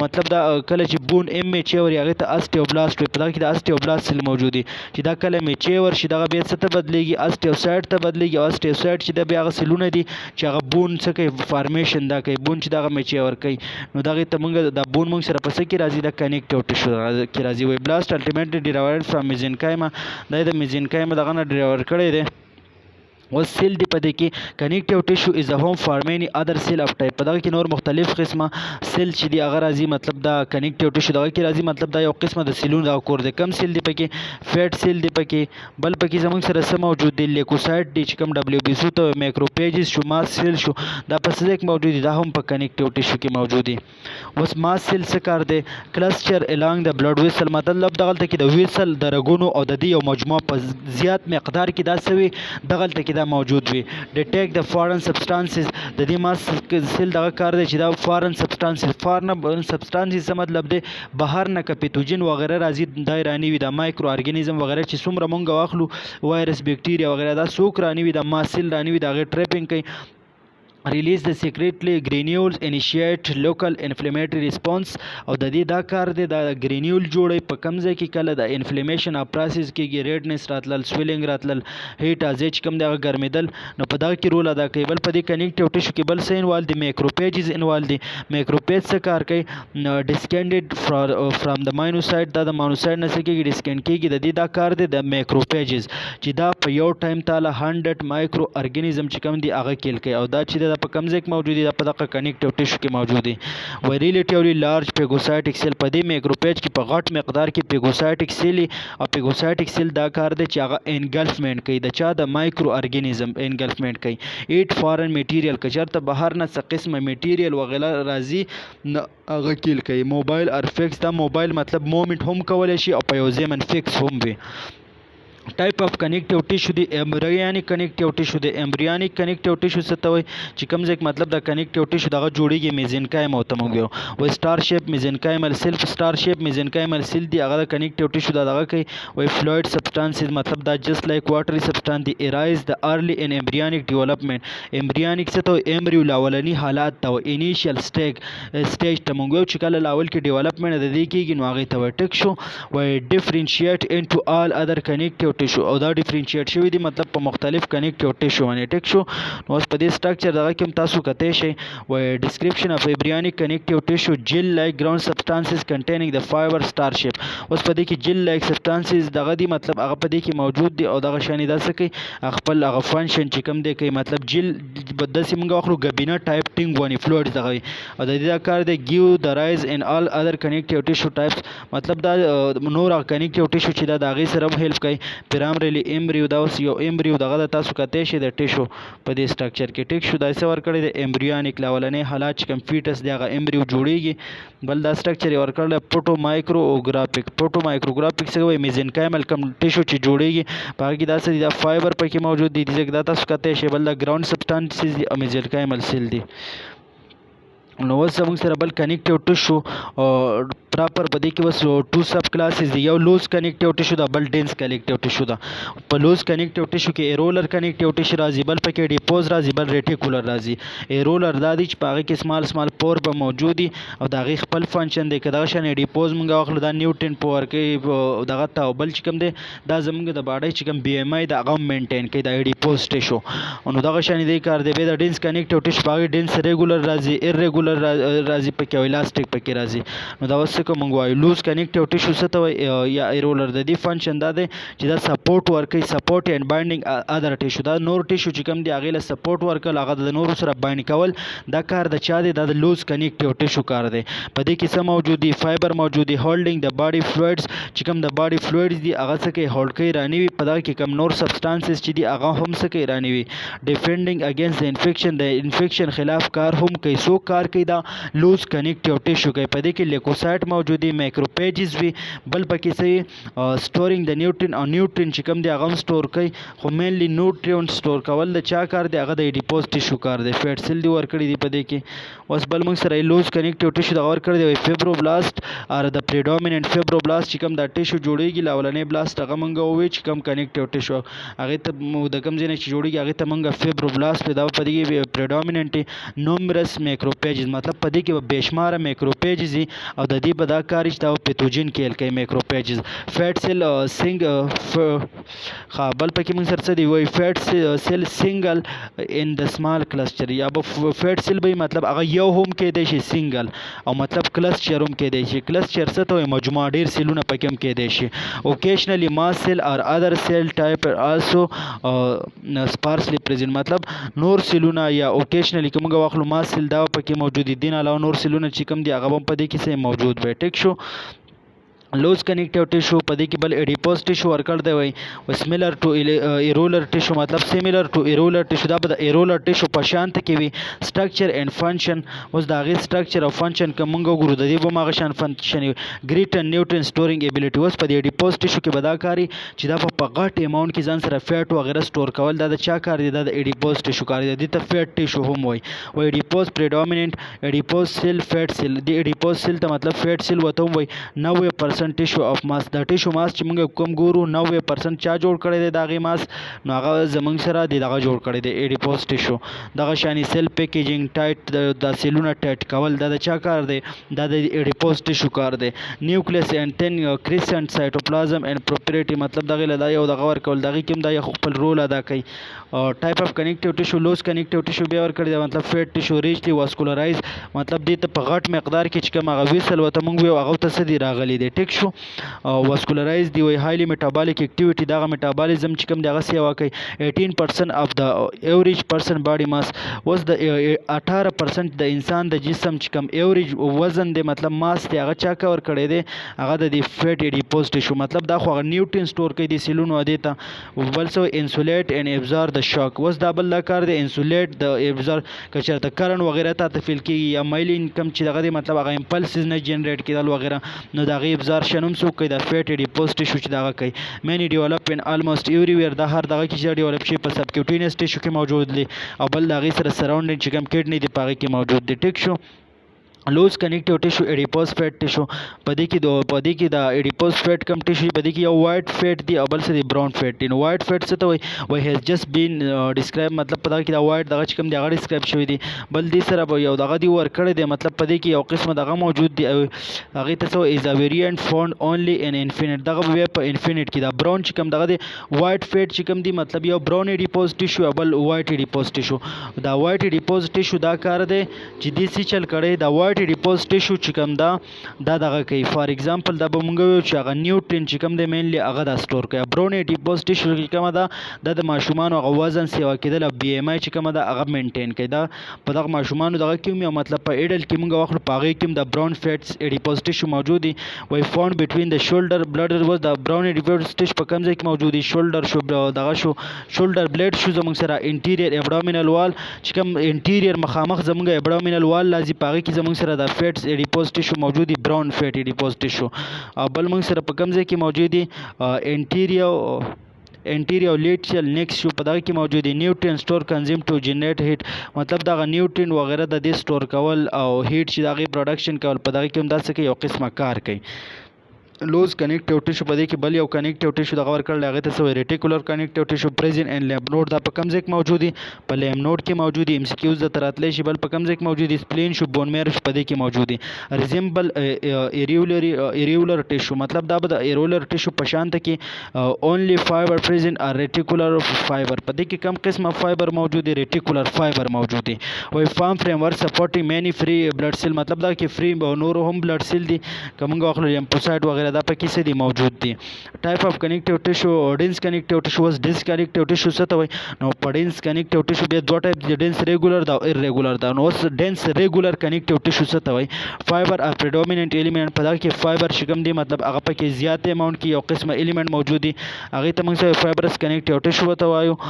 مطلب دا کله چې بون ایم میچور هغې ته اسټیوبلاست وایي. په دغه کې د اسټیوبلاست سیل موجود دي چې دا کله میچور شي دغه بیا څه ته بدلېږي اسټیوسایډ ته بدلېږي او اسټیوسایډ چې دی بیا هغه سیلونه دي چې هغه بون څه کوي فارمیشن دا کوي بون چې دغه میچور کوي نو دغې ته موږ دا بون موږ سره په څه کې راځي دا کنیکټیو ټیشو کې راځي. وایي بلاست الټیمیټلی ډیرایوډ فرام میزینکایما دا د میزینکایما دغه نه ډیرایوډ کړی دی. اوس سیل دی په دې کې کنیکټیو ټیشو از ا هوم فار مینی ادر سیل اف ټایپ. په دغه کې نور مختلف قسمه سیل چې دی هغه راځي مطلب دا کنیکټیو ټیشو دغه کې راځي مطلب دا یو قسمه د سیلونو دغه کور دی. کم سیل دی پکې فیټ سیل دی پکې بل پکې زموږ سره څه موجود دی لیکوسایډ دی چې کوم ډبلیو بي سو ته مایکروپیجز شو ماس سیل شو دا په څه ځای کې موجود دي دا هم په کنیکټیو ټیشو کې موجود دي. اوس ماس سیل څه کار دی کلسچر الانګ د بلډ ویسل مطلب دغلته کې د ویسل د رګونو او د دې یو مجموعه په زیات مقدار کې دا څه وي دغلته کې دا موجود وي. ډیټیک د فارن سبسټانسز د دې ماس سیل دغه کار دی چې دا فارن سبسټانسز فارن سبسټانسز څه مطلب دی بهر نه که پیتوجن وغیره راځي دا راني وي دا مایکرو ارګانیزم وغیره چې څومره مونږ واخلو وایرس بیکټیریا وغیره دا څوک راني وي دا ماس سیل راني وي د هغې ټریپینګ کوي. ریلیز د سیکریټلی ګرینیولز انیشیټ لوکل انفلیمیټری ریسپانس او د دې دا کار دی دا ګرینیول جوړوي په کوم ځای کې کله د انفلیمیشن پروسس کېږي ریډنس راتلل سویلنګ راتلل هیټ ازې چې کوم دی هغه ګرمېدل نو په دغه کې رول ادا کوي. بل په دې کنیکټیو ټیشو کې بل څه انوالو دي میکروپیجز انوالو دي. میکروپیج څه کار کوي ډسکینډډ فرام د ماینوسایډ دا د مانوسایډ نه څه کېږي ډسکینډ کېږي د دې دا کار دی د میکروپیجز چې دا په یو ټایم تاله 100 مایکرو ارګانیزم چې کوم دی هغه کیل کوي او دا چې په کوم ځای کې موجود دي دا په دغه کنیکټیو ټیشو کې موجود دي. وایي ریلیټیولی لارج پیګوسایټیک سیل په دې میکروپیج کې په غټ مقدار کې پیګوسایټیک سیل او پیګوسایټیک سیل دا کار دی چې هغه انګلفمنټ کوي د چا د مایکرو ارګانیزم انګلفمنټ کوي. ایټ فارن میټیریل که چېرته بهر نه څه قسمه میټیریل وغیره راځي نه هغه کیل کوي. موبایل ار فکس دا موبایل مطلب مومنټ هم کولی شي او په یو ځای من فکس هم وي. ټایپ اف کنیکټیو ټیشو دی ایمبریونیک کنیکټیو ټیشو دی ایمبریونیک کنیکټیو ټیشو څه ته وایي چې کوم ځای مطلب د کنیکټیو ټیشو دغه جوړیږي میزنکایم او ته موږ وایو وایي سټار شیپ میزنکایمل سیل سټار شیپ میزنکایمل سیل دی هغه د کنیکټیو ټیشو دغه کوي وایي فلوید سبسټانسز مطلب دا جست لایک واټري سبسټانس دی ایرایز د ارلی ان ایمبریونیک ډیولپمنٹ ایمبریونیک څه ته ایمبریو لاولنی حالات ته انیشیل سټیج ته موږ وایو چې کله لاول کې ډیولپمنٹ د دې کېږي نو هغې ته وایي ټیک شو وایي ډیفرینشیټ انټو آل ادر کنیکټیو ټیشو او دا ډیفرینشیټ شوی دی مطلب په مختلف کنیکټیو ټیشو باندې ټیک شو نو اوس په دې سټرکچر دغه کې هم تاسو کتلی شئ وایي ډسکرپشن اف ایمبریونیک کنیکټیو ټیشو جیل لایک ګراوند سبسټانسز کنټینینګ د فایبر سټار شیپ اوس په دې کې جیل لایک سبسټانسز دغه دی مطلب هغه په دې کې موجود دی او دغه شانې دا څه کوي خپل هغه فنکشن چې کوم دی کوي مطلب جیل داسې موږ واخلو ګبینه ټایپ ټینګ ونی فلویډ دغه وي او د دې دا کار دی ګیو د رایز ان آل ادر کنیکټیو ټیشو ټایپس مطلب دا نور هغه کنیکټیو ټیشو چې دا د هغې سره هم هیلپ کوي پرامریلی ایمبریو دا اوس یو ایمبریو دغه د تاسو کتلی شئ د ټیشو په دې سټرکچر کې ټیک شو دا څه ورکړی دی ایمبریونیک لاولنی حالات چې کوم فیټس دی هغه ایمبریو جوړیږي بل دا سټرکچر یې ورکړی پوټو مایکروګرافیک پوټو مایکروګرافیک څه وایي میزنکایمل کوم ټیشو چې جوړیږي په هغې کې دا څه دي دا فایبر پکې موجود دي ځکه دا تاسو کتلی شئ بل دا ګراوند سبسټانسز دي او میزنکایمل سیل دي نو اوس زموږ سره بل کنیکټیو ټیشو پراپر په دې کې اوس ټو سب کلاسز دي یو لوز کنیکټیو ټیشو دا بل ډینس کنیکټیو ټیشو دا په لوز کنیکټیو ټیشو کې ایرولر کنیکټیو ټیشو راځي بل پکې ډیپوز راځي بل ریټیکولر راځي ایرولر دا دی چې په هغې کې سمال سمال پور به موجود دي او د هغې خپل فنکشن دی که دغه شان ډیپوز مونږ واخلو دا نیوټن په ورکوي دغه ته او بل چې کوم دی دا زموږ د باډۍ چې کوم بی ایم آی د هغه هم مینټین کوي دا ډیپوز ټیشو نو دغه شان دی کار دی بیا د ډینس کنیکټیو ټیشو په هغې ډینس ریګولر راځي ایرریګولر راځي پکې او الاستیک پکې راځي نو دا اوس څه کوم موږ وایو لوز کنیکټیو ټیشو څه ته وایي یا ایرولر د دې فنکشن دا دی چې دا سپورټ ورکوي سپورټ اینډ بایندینګ ادر ټیشو دا نور ټیشو چې کوم دی هغې له سپورټ ورکول هغه د نورو سره بایند کول دا کار د چا دی دا د لوز کنیکټیو ټیشو کار دی په دې کې څه موجود دي فایبر موجود دي هولډینګ د باډي فلویډز چې کوم د باډي فلویډز دي هغه څه کوي هولډ کوي رانیوي په دغه کې کوم نور سبسټانسز چې دي هغه هم څه کوي رانیوي ډیفینډینګ اگینسټ د انفیکشن د انفیکشن خلاف کار هم کوي څوک کار کوي دا لوز کنیکټیو ټیشو کوي په دې کې لیکوسایټ موجود دي مایکروپیجز وي بل پکې څه سټورینګ د نیوټرین او نیوټرین چې کوم دی هغه هم سټور کوي خو مینلی نیوټریون سټور کول د چا کار دی هغه د ایډیپوز ټیشو کار دی فیټ سیل دی ورکړي دي په دې کې اوس بل موږ سره لوز کنیکټیو ټیشو دغه ورکړی دی فیبروبلاست ار د پریډومیننٹ فیبروبلاست چې کوم دا ټیشو جوړیږي لاولنی بلاست هغه موږ ووایو چې کوم کنیکټیو ټیشو هغې ته د کوم ځای نه چې جوړیږي هغې ته موږ فیبروبلاست دا په دې کې پریډومیننټ نومرس مایکروپیجز مطلب په دې کې به بېشماره مایکروپیجز دي او د دې به دا کار چې دا پیتوجن کیل کوي مایکروپیجز فیټ سیل بل پکې موږ سره څه دی وایي فیټ سیل سنګل ان د سمال کلسچر یا به فیټ سیل به مطلب هغه یو هم کېدی شي سنګل او مطلب کلسچر هم کېدی شي کلسچر څه ته وایي مجموعه ډېر سیلونه پکې هم کېدی شي اوکیشنلی ماس سیل اور ادر سیل ټایپ آلسو سپارسلی پریزنټ مطلب نور سیلونه یا اوکیشنلی که موږ واخلو ماس سیل دا پکې موجود دي دین علاوه نور سیلونه چې کوم دي هغه هم په دې کې څه موجود وي ټیک شو لوز کنیکټیو ټیشو په دې کې بل ایډیپوز ټیشو ورکړ دی وایي سمیلر ټو ایرولر ټیشو مطلب سیمیلر ټو ایرولر ټیشو دا به د ایرولر ټیشو په شانته کې وي سټرکچر اینډ فنکشن اوس د هغې سټرکچر او فنکشن که موږ وګورو د دې به هم هغه شان فنکشن وي ګریټن نیوټرین سټورینګ ایبیلیټي اوس په دې ایډیپوز ټیشو کې به دا کاري چې دا په غټ اماونټ کې ځان سره فیټ وغیره سټور کول دا د چا کار دی دا د ایډیپوز ټیشو کار دی دې ته فیټ ټیشو هم وایي ایډیپوز پریډومیننٹ ایډیپوز سیل فیټ سیل د ایډیپوز سیل ته مطلب فیټ سیل وته هم وایي 90% ټیشو اف ماس د ټیشو ماس چې موږ کوم ګورو 90% چا جوړ کړی دی د هغې ماس نو هغه زموږ سره د دغه جوړ کړی دی ایډیپوز ټیشو دغه شانې سیل پیکیجینګ ټایټ د سیلونه ټایټ کول دا د چا کار دی دا د ایډیپوز ټیشو کار دی نیوکلیس اینډ تین کریسنټ سایټوپلازم اینډ پروپریټي مطلب دغې له دا یو دغه ورکول دغې کې هم دا یو خپل رول ادا کوي ټایپ اف کنیکټیو ټیشو لوز کنیکټیو ټیشو بیا ورکړی دی مطلب فیټ ټیشو ریچلی واسکولرایز مطلب دې ته په غټ مقدار کې چې کوم هغه ویسل ورته موږ وایو هغه ته څه دي راغلی دی ټیک شو واسکولرایز دی وایي هایلی میټابالیک اکټیویټي دغه میټابالیزم چې کوم دی هغه سیوا کوي 18% اف د ایوریج پرسن باډي ماس اوس د 18% د انسان د جسم چې کوم ایوریج وزن دی مطلب ماس دی هغه چا کور کړی دی هغه د دې فیټ ایډیپوز ټیشو مطلب دا خو هغه نیوټرین سټور کوي د سیلونو دې ته بل څه انسولیټ اینډ ابزار د شاک اوس دا بل کار دی انسولیټ د ابزار که چېرته کرن وغیره ته فیل کېږي یا مایلین کم چې دغه دی مطلب هغه امپلسز نه جنریټ کېدل وغیره نو د هغې ابزار دار شنوم څوک کوي د فیټ اډیپوز ټیشو چې دغه کوي مینی ډیولپ ان آلموست ایوریویر د هر دغه کې چې ډیولپ شي په سبکیوټینس ټیشو کې موجود دي او بل د هغې سره سراونډینګ چې کوم کډنی دي په هغې کې موجود دي ټیک شو لوز کنیکټیو ټیشو اډیپوز فیټ ټیشو په دې کې د اډیپوز فیټ کم ټیشو په دې کې یو وایټ فیټ دی او بل څه دی براون فیټ دی نو وایټ فیټ څه ته وایي هیز جست بین ډسکرایب مطلب په دغه کې دا وایټ دغه چې کوم دی هغه ډسکرایب شوی دی بل دې سره به یو دغه دی ورکړی دی مطلب په دې کې یو قسمه دغه موجود دی هغې ته څه از ا ویریانټ فاوند اونلی ان انفینټ دغه به په انفینټ کې دا براون چې کوم دغه دی وایټ فیټ چې کوم دی مطلب یو براون اډیپوز ټیشو بل وایټ اډیپوز ټیشو دا وایټ اډیپوز ټیشو دا کار دی چې دې سی چل کړی دا وایټ اډیپوز ټیشو چې کوم دا دغه کوي فار ایگزامپل دا به مونږ ویو چې هغه نیوټرین چې کوم دی مینلی هغه دا سټور کوي براون اډیپوز ټیشو چې کومه ده د ماشومانو هغه وزن سیوا کېدل او بی ایم آی چې کومه ده هغه مینټین کوي دا په دغه ماشومانو دغه کې هم یو مطلب په ایډل کې مونږ واخلو په هغې کې هم د براون فیټس اډیپوز ټیشو موجود دي وایي فاوند بټوین د شولډر بلډر وز د براون اډیپوز ټیشو په کوم ځای کې موجود دي شولډر شو دغه شو شولډر بلیډ شو زموږ سره انټیریر ابډومینل وال چې کوم انټیریر مخامخ زموږ ابډومینل وال لازم په هغې کې زموږ سره د فیټس اډیپوز ټیشو موجود دي براون فیټ اډیپوز ټیشو او بل موږ سره په کوم ځای کې موجود دي انټیریو لیټرل نیکس شو په دغه کې موجود دي نیوټرین سټور کنزیوم ټو جنریټ هیټ مطلب دغه نیوټرین وغیره د دې سټور کول او هیټ چې د هغې پروډکشن کول په دغه کې هم داسې کوي یو قسمه کار کوي لوز کنیکټیو ټیشو په دې کې بل یو کنیکټیو ټیشو دغه ورکړل هغې ته څه وایي ریټیکولر کنیکټیو ټیشو پریزنټ ان لیمف نوډ دا په کوم ځای کې موجود دي په لیمف نوډ کې موجود دي ایم سی کیوز درته راتلی شي بل په کوم ځای کې موجود دي سپلین شو بون میرو شو په دې کې موجود دي ریزمبل ایریولر ټیشو مطلب دا به د ایریولر ټیشو په شانته کې اونلی فایبر پریزنټ ار ریټیکولر فایبر په دې کې کم قسمه فایبر موجود دي ریټیکولر فایبر موجود دي وایي فارم فریم ورک سپورټینګ مینی فری بلډ سیل مطلب دا کې فری نورو هم بلډ سیل دي که موږ واخلو لیمفوسایټ وغیره دا پکې څه دي موجود دي ټایپ اف کنیکټیو ټیشو ډینس کنیکټیو ټیشو وس ډینس کنیکټیو ټیشو څه ته وایي نو په ډینس کنیکټیو ټیشو بیا دوه ټایپ دي ډینس ریګولر دا او ایرریګولر دا نو اوس ډینس ریګولر کنیکټیو ټیشو څه ته وایي فایبر ا پریډومیننٹ ایلیمنٹ په دغه کې فایبر چې کوم دی مطلب هغه پکې زیات اماونټ کې یو قسمه ایلیمنٹ موجود دي هغې ته موږ فایبرس کنیکټیو ټیشو ورته وایو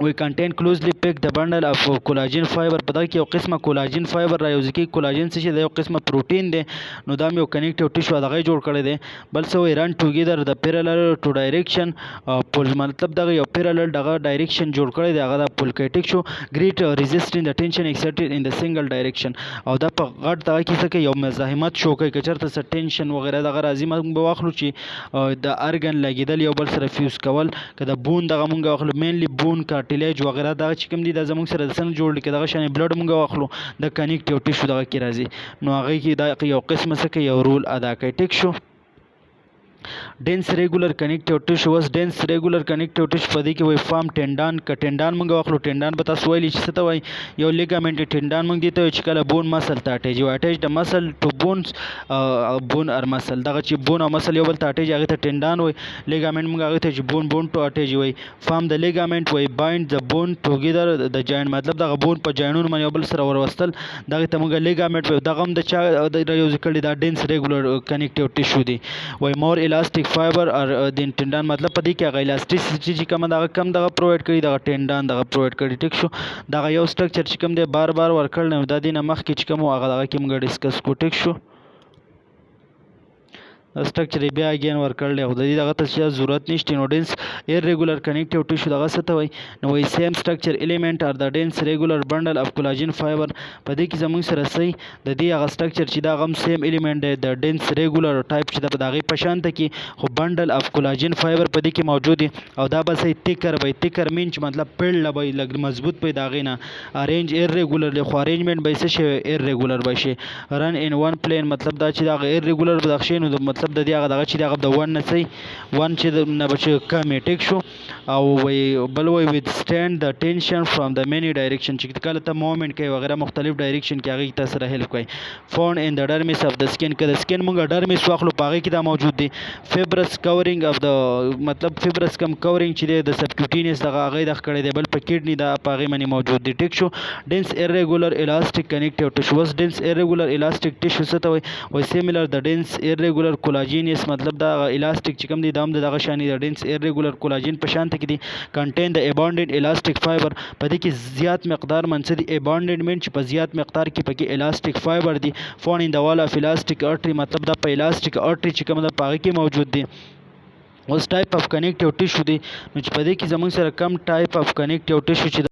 وی کنټین کلوزلی پیک د بنډل اف کولاجین فایبر په دغه کې یو قسمه کولاجین فایبر راوځي کې کولاجین څه چې د یو قسمه پروټین دی نو دا یو کنیکټیو ټیشو دغه جوړ کړی دی بل څه وایي رن ټوګیدر د پیرالل ټو ډایریکشن پول مطلب دغه یو پیرالل دغه ډایریکشن جوړ کړی دی هغه د پول کوي ټیک شو ګریټ ریزسټینګ د ټینشن ایکسرټډ ان د سنگل ډایریکشن او دا په غټ دغه کې څه کوي یو مزاحمت شو کوي که چېرته څه ټینشن وغیره دغه راځي موږ به واخلو چې د ارګن لګېدل یو بل سره فیوز کول که د بون دغه موږ واخلو مینلی بون کارټیلیج وغیره دا چې کوم دي دا زموږ سره د څنګه جوړ دي که دغه شانې بلډ موږ واخلو د کنیکټیو ټیشو دغه کې راځي نو هغې کې دا یو قسمه څه کوي یو رول ادا کوي ټیک شو ډینس ریګولر کنیکټیو ټیشو وس ډینس ریګولر کنیکټیو ټیشو په دې کې وایي فارم ټینډان که ټینډان موږ واخلو ټینډان به تاسو ویلي چې څه ته وایي یو لیګامنټ ټینډان موږ دې ته وایي چې کله بون مسل ته اټیچ وي اټیچ د مسل ټو بونز بون ار مسل دغه چې بون او مسل یو بل ته اټیچ هغې ته ټینډان وایي لیګامنټ موږ هغې ته چې بون ټو اټیچ وایي فارم د لیګامنټ وایي بایند د بون ټوګیدر د جاینټ مطلب دغه بون په جاینټونو باندې یو بل سره وروستل دغې ته موږ لیګامنټ وایو دغه هم د چا رایوز کړي دا ډینس ریګولر کنیکټیو ټیشو دی وایي مور الاستیک فایبر اور د ټینډان مطلب په دې کې هغه الاستیسټي چې کومه دغه کم دغه پرووایډ کړي دغه ټینډان دغه پرووایډ کړي ټیک شو دغه یو سټرکچر چې کوم دی بار ورکړل نو دا دې نه مخکې چې کوم هغه دغه کې موږ ډسکس کړو ټیک شو سټرکچر بیا اگین ورکړل او د دې دغه ته ضرورت نشته نو ډینس ایرریګولر کنیکټیو ټیشو دغه څه ته وایي نو وایي سیم سټرکچر ایلیمنٹ اور د ډینس ریګولر بنډل اف کولاجین فایبر په دې کې زموږ سره صحیح د دې هغه سټرکچر چې دا هم سیم ایلیمنٹ دی د ډینس ریګولر ټایپ چې د هغې په شانته کې خو بنډل اف کولاجین فایبر په دې کې موجود دي او دا به صحیح تیکر وایي تیکر مین چې مطلب پیړله به لږ مضبوط به د هغې نه ارینج ایرریګولر خو ارینجمنټ به یې څه شی ایرریګولر به شي رن ان ون پلین مطلب دا چې دغه ایرریګولر به دغه شی نو مطلب د دې هغه دغه چې دغه د ون نه صحیح ون چې نه به چې کمې ټیک شو او وایي بل وایي وید سټینډ د ټینشن فرام د مینی ډایریکشن چې کله ته مومنټ کوي وغیره مختلف ډایریکشن کې هغې ته سره هیلپ کوي فاوند ان د ډرمیس اف د سکین که د سکین مونږ ډرمیس واخلو په هغې کې دا موجود دی فیبرس کورینګ اف د مطلب فیبرس کم کورینګ چې دی د سبکیوټینس دغه هغې دغه کړی دی بل په کډني دا په هغې باندې موجود دی ټیک شو ډینس ایرریګولر الاستیک کنیکټیو ټیشو وس ډینس ایرریګولر الاستیک ټیشو څه ته وایي سیملر د ډینس ایرریګولر کولاجینس مطلب دا الاسټیک چې کوم دی دا هم دغه شانې د ډینس ایرریګولر کولاجین په شان کې دي کنټین د ابانډنټ الاسټیک فایبر په دې کې زیات مقدار منڅ دي ابانډنټ چې په زیات مقدار کې پکې الاسټیک فایبر دي فون ان د وال اف الاسټیک ارټری مطلب دا په الاسټیک ارټری چې کوم دا پاغه کې موجود دي. اوس ټایپ اف کنیکټیو ټیشو دی نو چې په دې کې زموږ سره کم ټایپ اف کنیکټیو ټیشو چې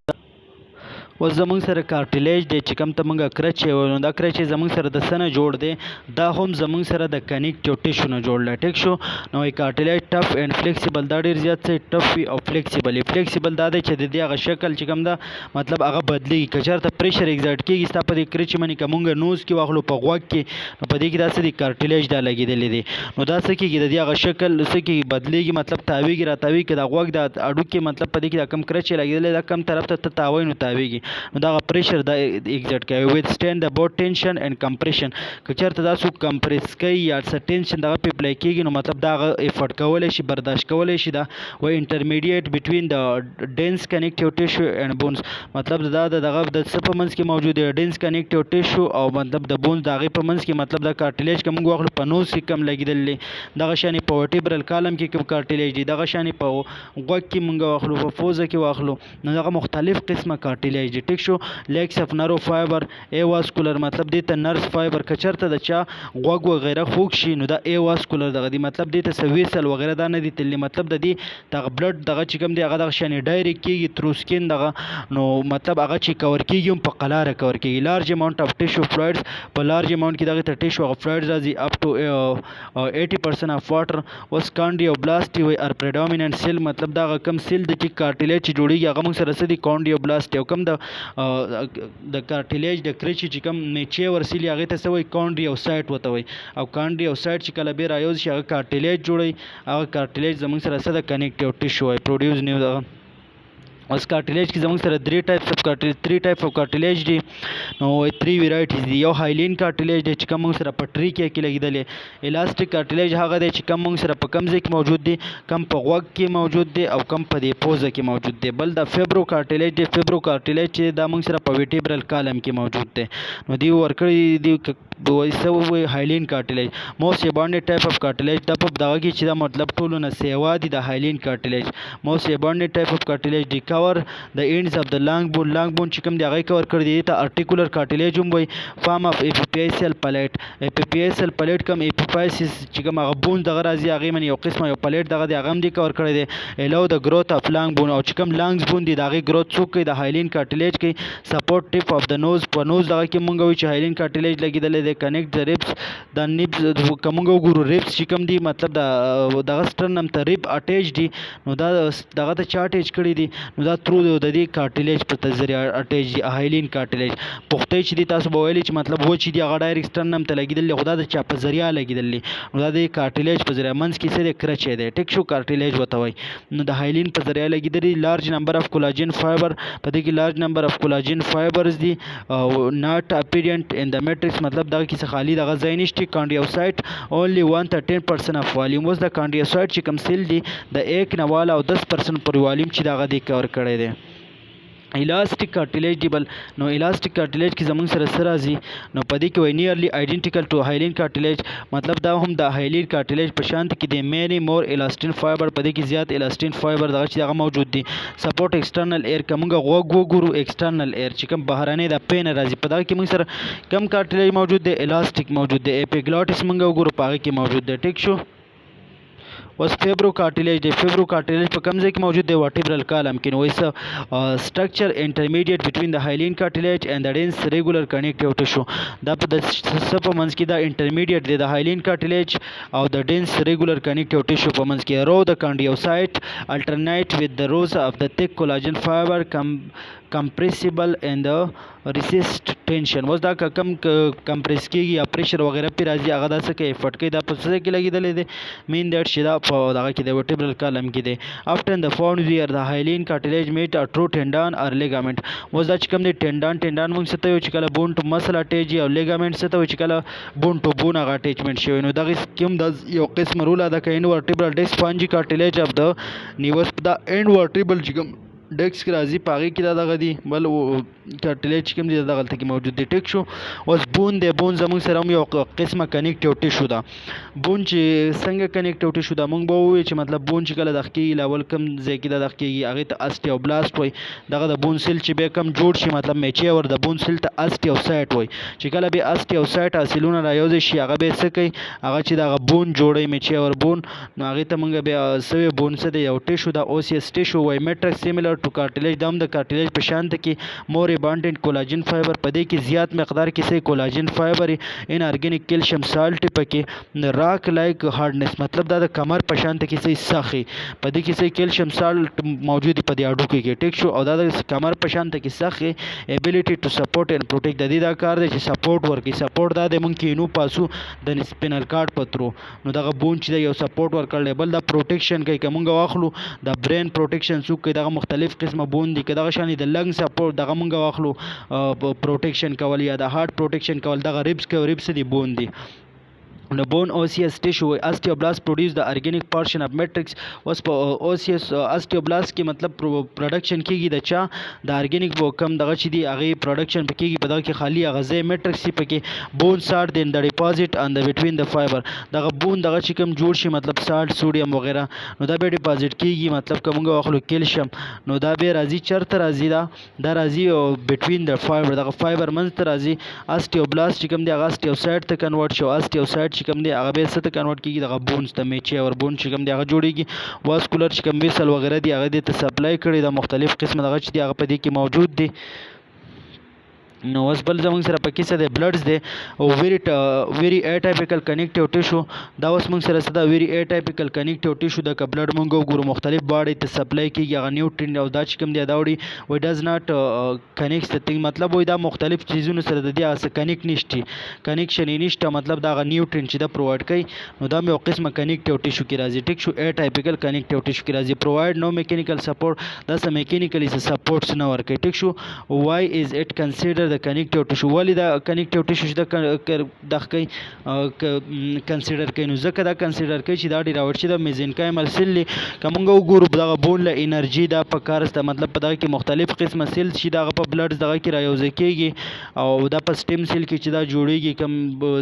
اوس زموږ سره کارټلیج دی چې کوم ته موږ کرچ وایو نو دا کرچ زموږ سره د څه نه جوړ دی دا هم زموږ سره د کنیکټیو ټیشو نه جوړ دی ټیک شو. نو کارټلیج ټف اینډ فلیکسیبل دا ډېر زیات څه ټف وي او فلیکسیبل دا دی چې د دې هغه شکل چې کوم دا مطلب هغه بدلیږي که چېرته پریشر ایګزرټ کېږي ستا په دې کرچ باندې که موږ نوز کې واخلو په غوږ کې نو په دې کې دا څه دی کارټلیج دا لګېدلی دی نو دا څه کېږي د دې هغه شکل څه کېږي بدلیږي مطلب تاویږي راتاویږي که د غوږ د هډوکي مطلب په دې کې دا کم کرچ لګېدلی دا کم طرف ته تاوی نو تاویږي نو دا پریشر دا ایگزرټ کوي وithstand the both tension and compression که چېرته دا څوک کمپریس کوي یا څه ټینشن دغه پې اپلای کېږي نو مطلب دا هغه افورټ کولی شي برداشت کولی شي دا وایي انټرمیډیټ بټوین د ډینس کنیکټیو ټیشو اینډ بونز مطلب دا دغه د څه په منځ کې موجود دی ډینس کنیکټیو ټیشو او مطلب د بونز د هغې په منځ کې مطلب دا کارټلیج که موږ واخلو په نوز کې کم لګېدلی دغه شانې په ورټیبرل کالم کې کوم کارټلیج دی دغه شانې په غوږ کې موږ واخلو په پوزه کې واخلو نو دغه مختلف قسمه کارټلیج دی ټیک شو. لیکس اف نرو فایبر ای واسکولر مطلب دې ته نرس فایبر که چېرته د چا غوږ وغیره خوږ شي نو دا ای واسکولر دغه دی مطلب دې ته څه ویسل وغیره دا نه دي تللی مطلب د دې دغه بلډ دغه چې کوم دی هغه دغه شانې ډایرکټ کېږي تھرو سکین دغه نو مطلب هغه چې کور کېږي هم په قلاره کور کېږي لارج اماونټ اف ټیشو فلویډز په لارج اماونټ کې دغه ته ټیشو هغه فلویډز راځي اپ ټو 80% اف واټر اوس کانډیوبلاستي وایي ار پریډامیننټ سیل مطلب دغه کم سیل د چې کارټلیج چې جوړېږي هغه موږ سره څه دي کانډیوبلاستي او کم د کارټلیج د کرچ چې کوم میچې ورسیلي هغې ته څه وایي کانډریوسایټ ورته وایي او کانډریوسایټ چې کله بیا رایوز شي هغه کارټلیج جوړوي هغه کارټلیج زموږ سره څه د کنیکټیو ټیشو وایي پروډیوس نیو دغه اوس کارټلیج کې زموږ سره تhree ټایپ اف کارټلیج دي نو 3 ویرایټیز دي یو هایلین کارټلیج دی چې کوم موږ سره په ټریکیا کې لګېدلی الاسټیک کارټلیج هغه دی چې کوم موږ سره په کم ځای کې موجود دی کم په غوږ کې موجود دی او کم په دې پوزه کې موجود دی بل د فیبرو کارټلیج دی فیبرو کارټلیج چې دا موږ سره په ویټیبرل کالم کې موجود دی نو دی ورکړی دی وایي هایلین کارټلیج موست ابانډنټ ټایپ اف کارټلیج دا په دغه کې چې دا مطلب ټولو نه سیوا دي د هایلین کارټلیج موست ابانډنټ ټایپ اف کارټلیج دی کور د اینډز اف د لانګ بون چې کوم دی هغه کور کړی دی ته ارټیکولر کارټلیج هم وایي فارم اف ایپیپیسیل پلیټ ایپیپیسیل پلیټ کوم ایپیپایسس چې کوم هغه بون دغه راځي هغې باندې یو قسمه یو پلیټ دغه دی هغه هم دی کور کړی دی الو د گروث اف لانګ بون او چې کوم لانګز بون دی د هغې گروث څوک کوي د هایلین کارټلیج کوي سپورټ ټپ اف د نوز په نوز دغه کې مونږ وایو چې هایلین کارټلیج لګېدلی دی کنیکټ د ریبس د نیبس که مونږ وګورو ریبس چې کوم دی مطلب د دغه سټرنم ته ریب اټیچ دی نو دا دغه ته چا اټیچ کړي دي نو دا تھرو د دې کارټلیج په ذریعه اټیچ دی هایلین کارټلیج پختې چې دي تاسو به ویلي چې مطلب و چې دی هغه ډایرکټ سټرنم ته لګېدلی خو دا د چا په ذریعه لګېدلی نو دا د کارټلیج په ذریعه منځ کې څه دی کرچی دی ټیک شو کارټلیج ورته وایي نو د هایلین په ذریعه لګېدلی لارج نمبر اف کولاجین فایبر په دې کې لارج نمبر اف کولاجین فایبرز دي ناٹ اپیډینټ ان د میټرکس مطلب دغه کې څه خالي دغه ځای نشته کانډیوسایټ اونلی 1-10% اف والیوم اوس د کانډیوسایټ چې کوم سیل دی د 1 نه والا او 10% پر والیوم چې دغه دی کور کړی دی الاسټیک کارټلیج دی بل نو الاسټیک کارټلیج کې زموږ سره څه راځي نو په دې کې وایي نیرلی آیډنټیکل ټو هایلین کارټلیج مطلب دا هم د هایلین کارټلیج په شانت کې دی مینی مور الاسټین فایبر په دې کې زیات الاسټین فایبر دغه چې هغه موجود دي سپورټ ایکسټرنل ایر که موږ غوږ وګورو ایکسټرنل ایر چې کوم بهرنی د پین راځي په دغه کې موږ سره کم کارټلیج موجود دی الاسټیک موجود دی ایپیګلاټس موږ وګورو په هغه کې موجود دی ټیک شو. اوس فیبرو کارټلیج دی فیبرو کارټلیج په کوم ځای کې موجود دی ورټیبرل کالم کې نو وایي سټرکچر انټرمیډیټ بټوین د هایلین کارټلیج اینډ د ډینس ریګولر کنیکټیو ټیشو دا په د څه په منځ کې دا انټرمیډیټ دی د هایلین کارټلیج او د ډینس ریګولر کنیکټیو ټیشو په منځ کې رو د کانډیوسایټ الټرنیټ وذ د روز اف د تھک کولاجن فایبر compressible and resist tension اوس دا کم کمپریس کېږي یا پریشر وغیره پې راځي هغه دا څه کوي فټ کوي دا په څه کې لګېدلی دی مین دیټ چې دا په دغه کې دی ورټیبرل کالم کې دی افټر د فاوند ویر د هایلین کارټلیج میټ ا ټرو ټینډان اور لیګامنټ اوس دا چې کوم دی ټینډان موږ څه ته وایو چې کله بون ټو مسل اټیچ او لیګامنټ څه ته وایو چې کله بون ټو بون هغه اټیچمنټ شوی نو دغه کوم د یو قسم رول ادا کوي نو ورټیبرل ډیسپانجي کارټلیج اف د نیوس د اینډ ورټیبرل چې کوم ډیسک راځي په هغې کې دا دغه دي بل کارټلیج چې کوم دي دغه هلته کې موجود دی. ټیک شو. اوس بون دی. بون زموږ سره هم یو قسمه کنیکټیو ټیشو ده. بون چې څنګه کنیکټیو ټیشو ده موږ به ووایو چې مطلب بون چې کله دغه کېږي لاول کوم ځای کې دغه کېږي هغې ته اسټیوبلاست وایي. دغه د بون سیل چې بیا کوم جوړ شي مطلب میچیور د بون سیل ته اسټیوسایټ وایي. چې کله بیا اسټیوسایټ حاصلونه رایوځای شي هغه بیا څه کوي هغه چې دغه بون جوړوي میچیور بون نو هغې ته موږ بیا سوی بون څه دی یو ټیشو ده اوسیس ټیشو وایي. میټرک سیمیلر ټو کارټلیج دا هم د کارټلیج په شان ته کې مور ابانډنټ کولاجن فایبر په دې کې زیات مقدار کې سي کولاجن فایبر ان ارګینیک کیلشیم سالټ پکې راک لایک هارډنس مطلب دا د کمر په شان ته کې سي سخی په دې کې سي کیلشیم سالټ موجود په دې اډو کې. ټیک شو. او دا د کمر په شان ته کې سخی ابیلیټي ټو سپورټ اینڈ پروټیکټ د دې دا کار دی چې سپورټ ورکړي. سپورټ دا د مونږ کې نو پاسو د سپینل کارډ پترو نو دغه بون چې یو سپورټ ورکړل بل د پروټیکشن کوي کومه واخلو د برین پروټیکشن څوک کوي دغه مختلف قسمه بون دي که دغه شان د لنګ سپورټ دغه مونږ واخلو پروټیکشن کول یا د هارت پروټیکشن کول دغه ریبس کوي ریبس دي بون دي. The bone osseous tissue osteoblast produce the organic portion of matrix. اوس په osseous osteoblast کې مطلب پروډکشن کیږي د چا د ارګینیک کم دغه چې دی هغه پروډکشن پکېږي په دغه کې خالی غذای میټرکس پکې بون سالټ دین د ډیپوزټ ان د بټوین د فایبر دغه بون دغه چې کوم جوړ شي مطلب سالټ سوډیم وغیرہ نو دا به ډیپوزټ کیږي مطلب کومه واخلو کیلشیم نو دا به راځي چرته راځي دا راځي بټوین د فایبر دغه فایبر منځ ته راځي. osteoblast چې کوم دی هغه osteocyte ته کنورټ شو. osteocyte چې کوم دی هغه به څه ته کنورټ کیږي دغه بونز ته میچیور بون چې کوم دی هغه جوړیږي. واسکولر چې کوم ویسل وغیرہ دی هغه د ته سپلای کړي د مختلف قسم دغه چې دی هغه په دې کې موجود دی. نو اوس بل زموږ سره پکې څه دی بلډز دی او ویری اټایپیکل کنیکټیو ټیشو دا اوس موږ سره څه ده ویری اټایپیکل کنیکټیو ټیشو د که بلډ موږ وګورو مختلف باډي ته سپلای کیږي هغه نیوټرین او دا چې کوم دی دا وړي وی ډز ناٹ کنیکټس د تھنګ مطلب وای دا مختلف چیزونو سره د دې هغه کنیکټ نشته کنیکشن یې نشته مطلب دا هغه نیوټرین چې دا پرووایډ کوي نو دا یو قسمه کنیکټیو ټیشو کې راځي. ټیک شو. اټایپیکل کنیکټیو ټیشو کې راځي. پرووایډ نو میکانیکل سپورټ دا سم میکانیکلی سپورټس نه ورکوي. ټیک شو. وای از اټ کنسیډر د کنیکټیو ټیشو ولې دا کنیکټیو ټیشو چې دغه کوي کنسیډر کوي نو ځکه دا کنسیډر کوي چې دا ډیراوټ چې د میزنکایمل سیل که موږ وګورو دغه بون له انرژي دا په کار است مطلب په دغه کې مختلف قسمه سیل چې دغه په بلډ دغه کې رايوځي کېږي او دا په سټیم سیل کې چې دا جوړیږي کوم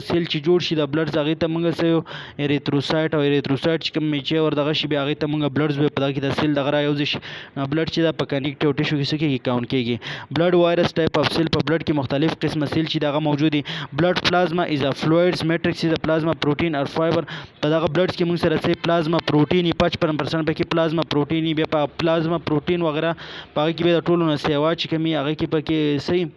سیل چې جوړ شي د بلډ هغې ته موږ څه اریتروسایټ او اریتروسایټ چې کوم میچیور دغه شي بیا هغې ته موږ بلډز به په دغه کې د سیل دغه رايوځي شي نو بلډ چې دا په کنیکټیو ټیشو کې څه کېږي کاونټ کېږي. بلډ وایرس ټایپ اف سیل په بلډ کې مختلف قسمه سیل چې دغه موجود دي. بلډ پلازما از ا فلویډز میټرکس از ا پلازما پروټین اور فایبر په دغه بلډ کې موږ سره څه پلازما پروټین 55% پکې پلازما پروټین بیا په پلازما پروټین وغیرہ په هغه کې به د ټولو نه سیوا چې کومي هغه کې پکې صحیح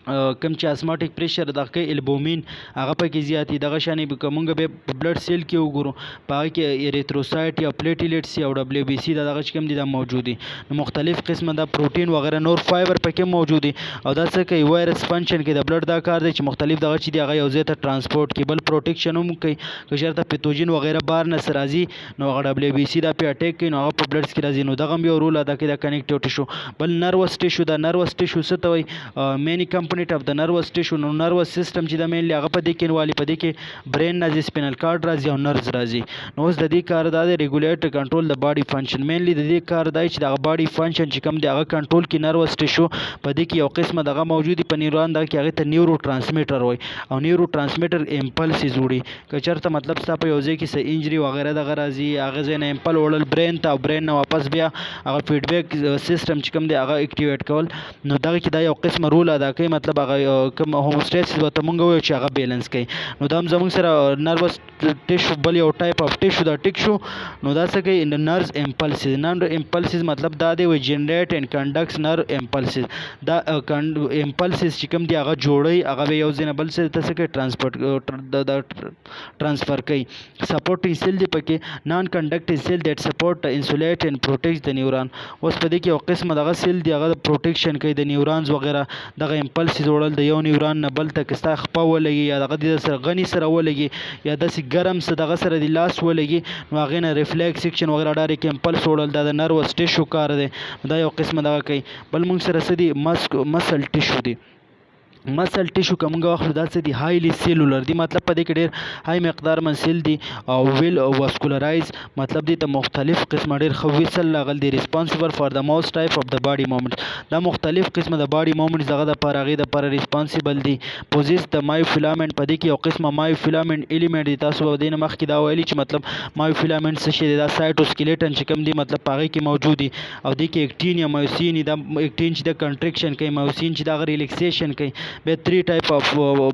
کم چې اسماټیک پریشر دغه کې البومین هغه پکې زیاتی دغه شانې به کومګه به بلډ سیل کې وګورو په هغه کې اریتروسایټ یا پلیټلیټس یا دبلیو بی سی دغه چې کوم دي دا موجود دي نو مختلف قسمه د پروټین وغیرہ نور فایبر پکې موجود دي او دا څه کوي وایرس فنکشن کې د بلډ دا کار دی چې مختلف دغه چې دی هغه یو ځای ته ترانسپورټ کې بل پروټیکشن هم کوي که چېرته پیتوجن وغیرہ بار نه راځي نو هغه دبلیو بی سی دا په اٹیک کوي نو هغه په بلډز کې راځي نو دغه یو رول ادا کوي د کنیکټیو ټیشو. بل نروس ټیشو دا نروس ټیشو څه ته وایي مینی کمپونیټ اف د نروس ټیشو نو نروس سیستم چې د مینلی هغه په دې کې انوالي په دې کې برین راځي سپینل کارډ راځي او نرز راځي نو اوس د دې کار دا دی ریګولیټ کنټرول د باډي فنکشن مینلی د دې کار دی چې دغه باډي فنکشن چې کوم دی هغه کنټرول کې نروس ټیشو په دې کې یو قسمه دغه موجود په نیورون دغه کې هغې ته نیورو ټرانسمیټر وایي او نیورو ټرانسمیټر امپلسز وړي که چېرته مطلب ستا په یو ځای کې څه انجري وغیرہ دغه راځي هغه ځای نه امپل وړل برین ته او برین نه واپس بیا هغه فیډبیک سیستم چې کوم دی هغه اکټیویټ کول نو دغه کې دا یو قسمه رول ادا کوي مطلب هغه کوم هوموسټیسس ورته مونږ وایو چې هغه بیلنس کوي نو دا هم زموږ سره نروس ټیشو بل یو ټایپ اف ټیشو دا ټیک شو نو دا څه کوي نرز امپلسز نرو امپلسز مطلب دا دی وی جنریټ اینډ کنډکټس نرو امپلسز دا امپلسز چې کوم دی هغه جوړوي هغه به یو ځای نه بل ځای ته څه کوي ټرانسفر کوي. سپورټینګ سیل دی پکې نان کنډکټیو سیل دیټ سپورټ انسولیټ اینډ پروټیکټ د نیورون اوس په دې کې یو قسمه دغه سیل دی هغه پروټیکشن کوي د نیورونز وغیرہ دغه امپلسز وړل د یو نیورون نه بل ته که ستا خپه ولګي یا دغه د سره غني سره ولګي یا داسې ګرم څه دغه سره د لاس ولګي نو هغې نه ریفلیکس سیکشن وغیرہ ډایرکټ امپلس وړل دا د نروس ټیشو کار دی دا یو قسمه دغه کوي. بل موږ سره څه دي مسل ټیشو دی مسل ټیشو که موږ واخلو دا څه دي هایلی سیلولر دي مطلب په دې کې ډېر های مقدار منسل دي او ویل واسکولرایز مطلب دې ته مختلف قسمه ډېر ښه ویسل راغلی دی ریسپانسیبل فار د موست ټایپ اف د باډي مومنټ دا مختلف قسمه د باډي مومنټس دغه دپاره هغې دپاره ریسپانسیبل دي پوزیس د مایو فیلامنټ په دې کې یو قسمه مایو فیلامنټ ایلیمنټ دی تاسو به دې نه مخکې دا ویلي چې مطلب مایو فیلامنټ څه شی دی دا سایټوسکلیټن چې کوم دی مطلب په هغې کې موجود دي او دې کې اکټین یا مایوسین دا اکټین چې د کنټریکشن کوي مایوسین چې د هغه ریلیکسیشن کوي بیا 3 ټایپ اف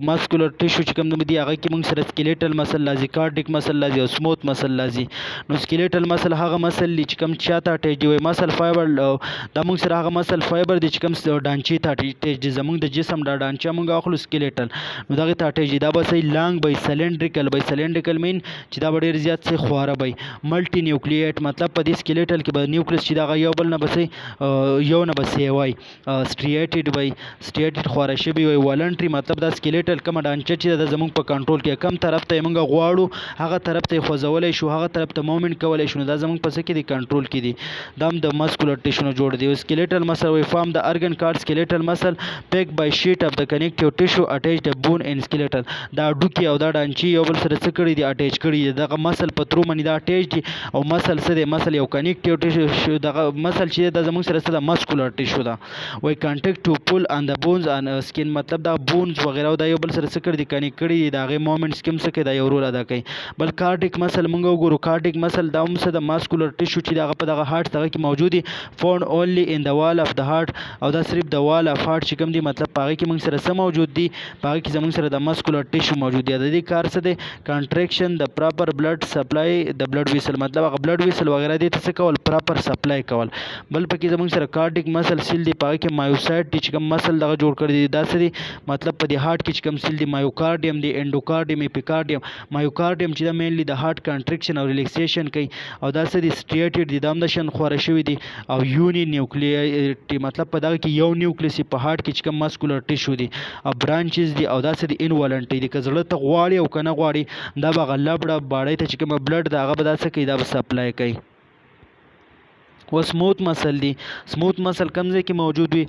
ماسکولر ټیشو چې کوم دی هغه کې موږ سره سکلیټل مسل لازي کارډیک مسل لازي او سموث مسل لازي نو سکلیټل مسل هغه مسل دی چې کوم چاته اټیچ دی مسل فایبر دا موږ سره هغه مسل فایبر دی چې کوم ډانچې ته اټیچ دی زموږ د جسم دا ډانچه موږ اخلو سکلیټل نو دغه ته اټیچ دی دا به صحیح لانګ بای سلینډریکل مین چې دا به ډېر زیات څه خواره بای ملټي نیوکلیټ مطلب په دې سکلیټل کې به نیوکلیس چې دغه یو بل نه به یو نه به سیوای سټریټډ وای سټریټډ خواره شوي وای والنټري مطلب دا سکلیټل کومه ډانچه چې ده زموږ په کنټرول کې کم طرف ته یې موږ غواړو هغه طرف ته یې خوځولی شو هغه طرف ته مومنټ کولی شو نو دا زموږ په څه کې دي کنټرول کې دي دا هم د مسکولر ټیشو نه جوړ دی سکلیټل مسل وی فارم د ارګن کارډ سکلیټل مسل پیک بای شیټ اف د کنیکټیو ټیشو اټیچ د بون ان سکلیټل دا ډوکي او دا ډانچې یو بل سره څه کړي دي اټیچ کړي دي دغه مسل په ترو باندې دا اټیچ دي او مسل څه دی مسل یو کنیکټیو ټیشو دغه مسل چې د زموږ سره څه ده مسکولر ټیشو ده وای کانټیکټ ټو پول آن د بونز آن سکین مطلب دا بونز وغیره دا یو بل سره څه کړي دي کنیکټ کړي دي د هغې مومنټس کې هم څه کوي دا یو رول ادا کوي بل کارډیک مسل موږ وګورو کارډیک مسل دا هم څه د ماسکولر ټیشو چې دغه په دغه هارټ دغه کې موجود دي فاوند اونلی ان د وال اف د هارټ او دا صرف د وال اف هارټ چې کوم دي مطلب په هغې کې موږ سره څه موجود دي په هغې کې زموږ سره د مسکولر ټیشو موجود دي د دې کار څه دی کانټریکشن د پراپر بلډ سپلای د بلډ ویسل مطلب هغه بلډ ویسل وغیره دې ته څه کول پراپر سپلای کول بل پکې زموږ سره کارډیک مسل سیل دی په هغې کې مایوسایټ دي چې کوم مسل دغه جوړ کړی دی دا څه دی مطلب په دې هارټ کې چې کوم سیل دی مایوکارډیم دی انډوکارډیم اپیکارډیم مایوکارډیم چې دا مینلی د هارټ کنټریکشن او ریلیکسیشن کوي او دا څه دی سټریټډ دي دا هم د شن خواره شوي دي او یونی نیوکلیټي مطلب په دغه کې یو نیوکلیس په هارټ کې چې کوم ماسکولر ټیشو دي او برانچز دي او دا څه دي انوالنټي دي که زړه ته غواړي او که نه غواړي دا به هغه لبړه باړۍ ته چې کومه بلډ ده هغه به دا څه کوي دا به سپلای کوي و سموث مسل دی سموث مسل کم ځای کې موجود وي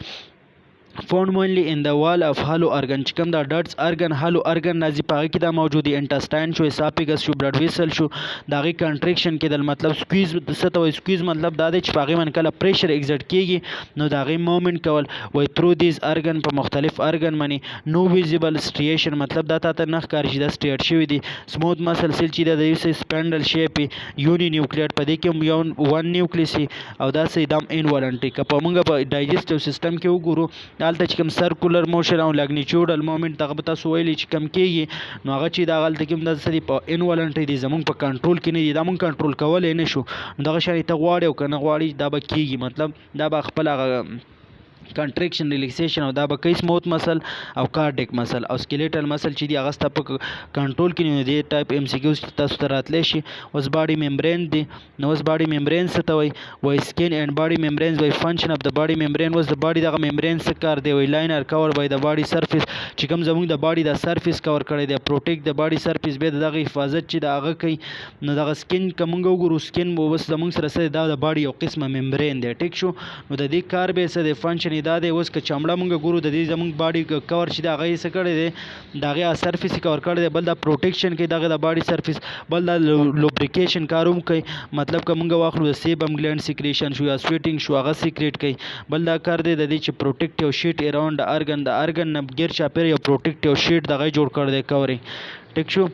فاوند مینلی ان د وال اف هالو ارګن چې کوم دا ډټس ارګن هالو ارګن نازي په هغې کې دا موجود دي انټسټاین شو اساپیګس شو بلډ ویسل شو د هغې کنټریکشن کېدل مطلب سکویز څه ته وایي سکویز مطلب دا دی چې په هغې باندې کله پریشر ایګزټ کېږي نو د هغې مومنټ کول وایي تھرو دیز ارګن په مختلف ارګن باندې نو ویزیبل سټریشن مطلب دا تا ته نه ښکاري چې دا سټریټ شوي دي سموث مسل سیل چې د یو سپینډل شیپ یونی نیوکلیټ په دې کې هم یو ون نیوکلیس او دا څه دام انوالنټي که په موږ په ډایجسټیو سیسټم کې وګورو هلته چې کوم سرکولر موشن او لاګنیچیوډل مومنټ دغه به تاسو ویلي چې کم کېږي نو هغه چې دا هلته کې هم دا څه دي په انوالنټي دي زموږ په کنټرول کې نه دي دا موږ کنټرول کولی نه شو نو دغه شان ته غواړي او که نه غواړي دا به کېږي مطلب دا به خپل هغه کنټریکشن ریلیکسیشن او دا به کوي سموث مسل او کارډیک مسل او سکلیټل مسل چې دی هغه ستا په کنټرول کې نه دی ټایپ ایم سی کیوز تاسو ته راتلی شي اوس باډي ممبرین دی نو اوس باډي ممبرین څه ته وایي سکین اینډ باډي ممبرینز وایي فنکشن اف د باډي ممبرین اوس د باډي دغه ممبرین څه کار دی وایي لاینر کور بای د باډي سرفیس چې کوم زموږ د باډي د سرفیس کور کړی دی پروټیکټ د باډي سرفیس بیا د دغه حفاظت چې د هغه کوي نو دغه سکین که موږ وګورو سکین به اوس زموږ سره څه دی دا د باډي یو قسمه ممبرین دی ټیک شو نو د دې کار به څه دی فنکشن یې دا دی اوس که چمړه مونږ ګورو د دې زموږ باډي کور چې د هغه یې څه کړی دی د هغې سرفیس یې کور کړی دی بل دا پروټیکشن کوي دغه د باډي سرفیس بل دا لوبریکیشن کار هم کوي مطلب که مونږ واخلو د سیبم ګلینډ سیکریشن شو یا سویټینګ شو هغه سیکریټ کوي بل دا کار دی د دې چې پروټیکټیو شیټ اراونډ د ارګن نه ګیر چاپېره یو پروټیکټیو شیټ دغه جوړ کړی دی کورې ټیک شو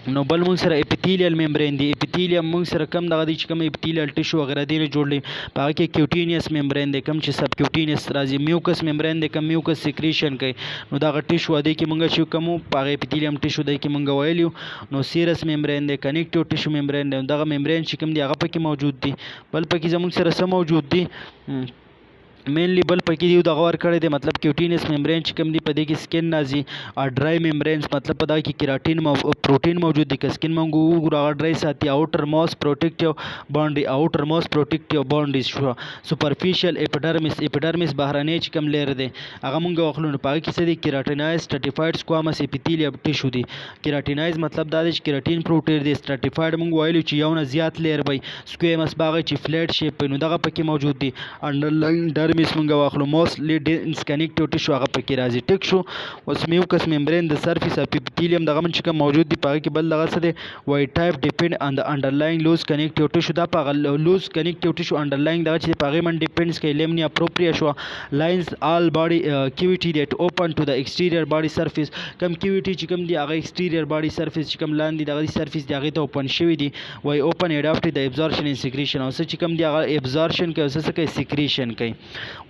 نو بل موږ سره اپیتیلیل ممبرین دی اپیتیلیم موږ سره کم دغه دی چې کوم اپیتیلیل ټیشو وغیره دی نه جوړلی په هغه کې کیوټینیس ممبرین دی کم چې سب کیوټینیس راځي میوکس ممبرین دی کم میوکس سیکریشن کوي نو دغه ټیشو دی کې موږ چې کوم په هغه اپیتیلیم ټیشو دی کې موږ ویلیو نو سیرس ممبرین دی کنیکټیو ټیشو ممبرین دی دغه ممبرین چې کوم دی هغه پکې موجود دی بل پکې زموږ سره څه موجود دی مینلی بل پکې دی دغه ور کړی دی مطلب کیوټینس ممبرین چې کوم دی په دې کې سکین نازي او ډرای ممبرینز مطلب په دغه کې کیراټین پروټین موجود دی که سکین موږ وګورو هغه ډرای ساتي اوټر موس پروټیکټیو باونډري اوټر موس پروټیکټیو باونډریز شو سوپرفیشل اپیډرمس بهرنی چې کوم لیر دی هغه موږ واخلو نو په هغه کې څه دی کیراټینایز سټریټیفاید سکوامس اپیتیلیم ټیشو دی کیراټینایز مطلب دا دی چې کیراټین پروټین دی سټریټیفاید موږ ویلو چې یو نه زیات لیر وي سکویمس باغ چې فلیټ شیپ نو دغه پکې موجود دی انډرلاین ایپیډرمیس مونږ واخلو موستلی ډینس کنیکټیو ټیشو هغه پکې راځي. ټیک شو. اوس میوکس ممبرین د سرفیس اف اپیتیلیوم دغه من چې کوم موجود دی په هغه کې بل دغه څه دی وای ټایپ ډیپند آن د انډرلاینګ لوز کنیکټیو ټیشو. دا په هغه لوز کنیکټیو ټیشو انډرلاینګ دغه چې په هغې من ډیپندس کوي. لیمنیا پروپریا شوه لاینز آل باډي کیویټي دیټ اوپن ټو د ایکسټیریر باډي سرفیس. کم کیویټي چې کوم دی هغه ایکسټیریر باډي سرفیس چې کوم لاندې دغه سرفیس دی هغې ته اوپن شوي دي. وای اوپن اډاپټ د ابزارشن ان سیکریشن او څه چې کوم دی هغه ابزارشن کوي او څه کوي سیکریشن کوي.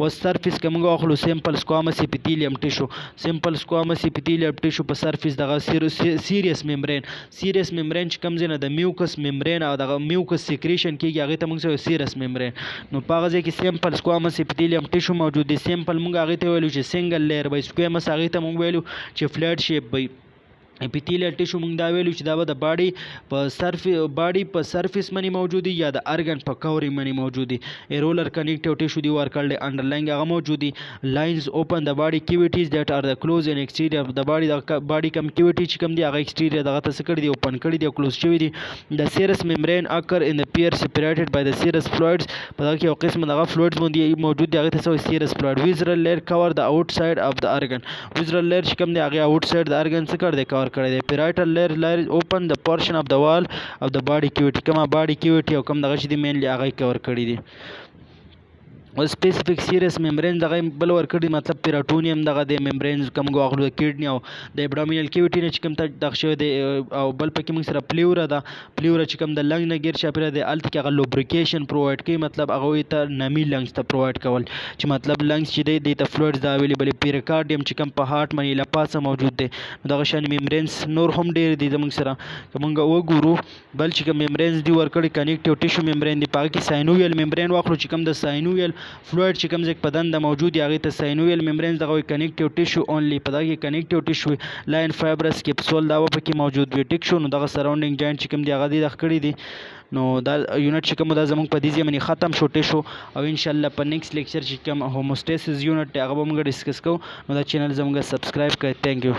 اوس سرفیس که موږ واخلو سیمپل سکوامس اپیتیلیوم ټیشو. سیمپل سکوامس اپیتیلیوم ټیشو په سرفیس دغه سیریس ممبرین چې کوم ځای نه د میوکس ممبرین او دغه میوکس سیکریشن کېږي هغې ته موږ سیریس ممبرین. نو په هغه ځای کې سیمپل سکوامس اپیتیلیوم ټیشو موجود دی. سیمپل موږ هغې ته ویلو چې سنګل لیر وی. سکویمس هغې ته موږ ویلو چې فلیټ شیپ وی. اپیتیلیل ټیشو موږ دا ویلو چې دا به د باډي په سرفیس باندې موجود دي یا د ارګن په کورینګ باندې موجود دي. رولر کنیکټیو ټیشو دی ورکړل انډرلاینګ هغه موجود دي. لاینز اوپن د باډي کیویټیز دیټ ار د کلوز ان ایکسټیریر د باډي کم کیویټی چې کوم دی هغه ایکسټیریر دغه ته څه کړي دي اوپن کړي دي او کلوز شوي دي. د سیرس ممبرین اکر ان د پیر سپریټډ بای د سیرس فلویډز په دغه کې یو قسم دغه فلویډز باندې موجود دي هغې ته څه سیرس فلویډ. ویزرل لیر کور د آوټ سایډ اف د ارګن. ویزرل لیر چې کوم دی هغې آوټ سایډ د ارګن څه کړی دی کور کړی دی. پیرایټل layer open the portion of the wall of the body cavity. کومه body cavity او کوم دغه چې دی مینلی هغه کور کړی دی. سپیسیفیک سیریس ممبرین دغه بل ورکړي مطلب پیراټونیم دغه د ممبرینز کوم واخلو د کډنی او د ابډومینل کیویټي نه چې کوم ته دغه شوی دی او بل پکې موږ سره پلیورا ده. پلیورا چې کوم د لنګ نه ګیر چاپیره دی هلته کې هغه لوبریکیشن پرووایډ کوي مطلب هغوی ته نمی لنګز ته پرووایډ کول چې مطلب لنګز چې دی دې ته فلویډز د اویلیبل. پیریکارډیم چې کوم په هارټ باندې له پاسه موجود دی. دغه شان ممبرینز نور هم ډېر دي زموږ سره که موږ وګورو. بل چې کوم ممبرینز دي ورکړي کنیکټیو ټیشو ممبرین دی په هغه کې ساینویل ممبرین واخلو چې کوم د ساینویل فلویډ چې کوم ځای په دنده موجود دی هغې ته ساینویل ممبرینز دغه وایي کنیکټیو ټیشو اونلی. په دغه کې کنیکټیو ټیشو لاین فایبرس کیپسول دا به پکې موجود وي. ټیک شو. نو دغه سراونډینګ جاینټ چې کوم دی هغه دې دغه کړي دي. نو دا یونټ چې کوم دا زموږ په دې ځای باندې ختم شو ټیشو او انشاءالله په نیکسټ لیکچر چې کوم هوموسټیسس یونټ دی هغه به موږ ډسکس کوو. نو دا چینل زموږ سبسکرایب کړئ. تھینک یو.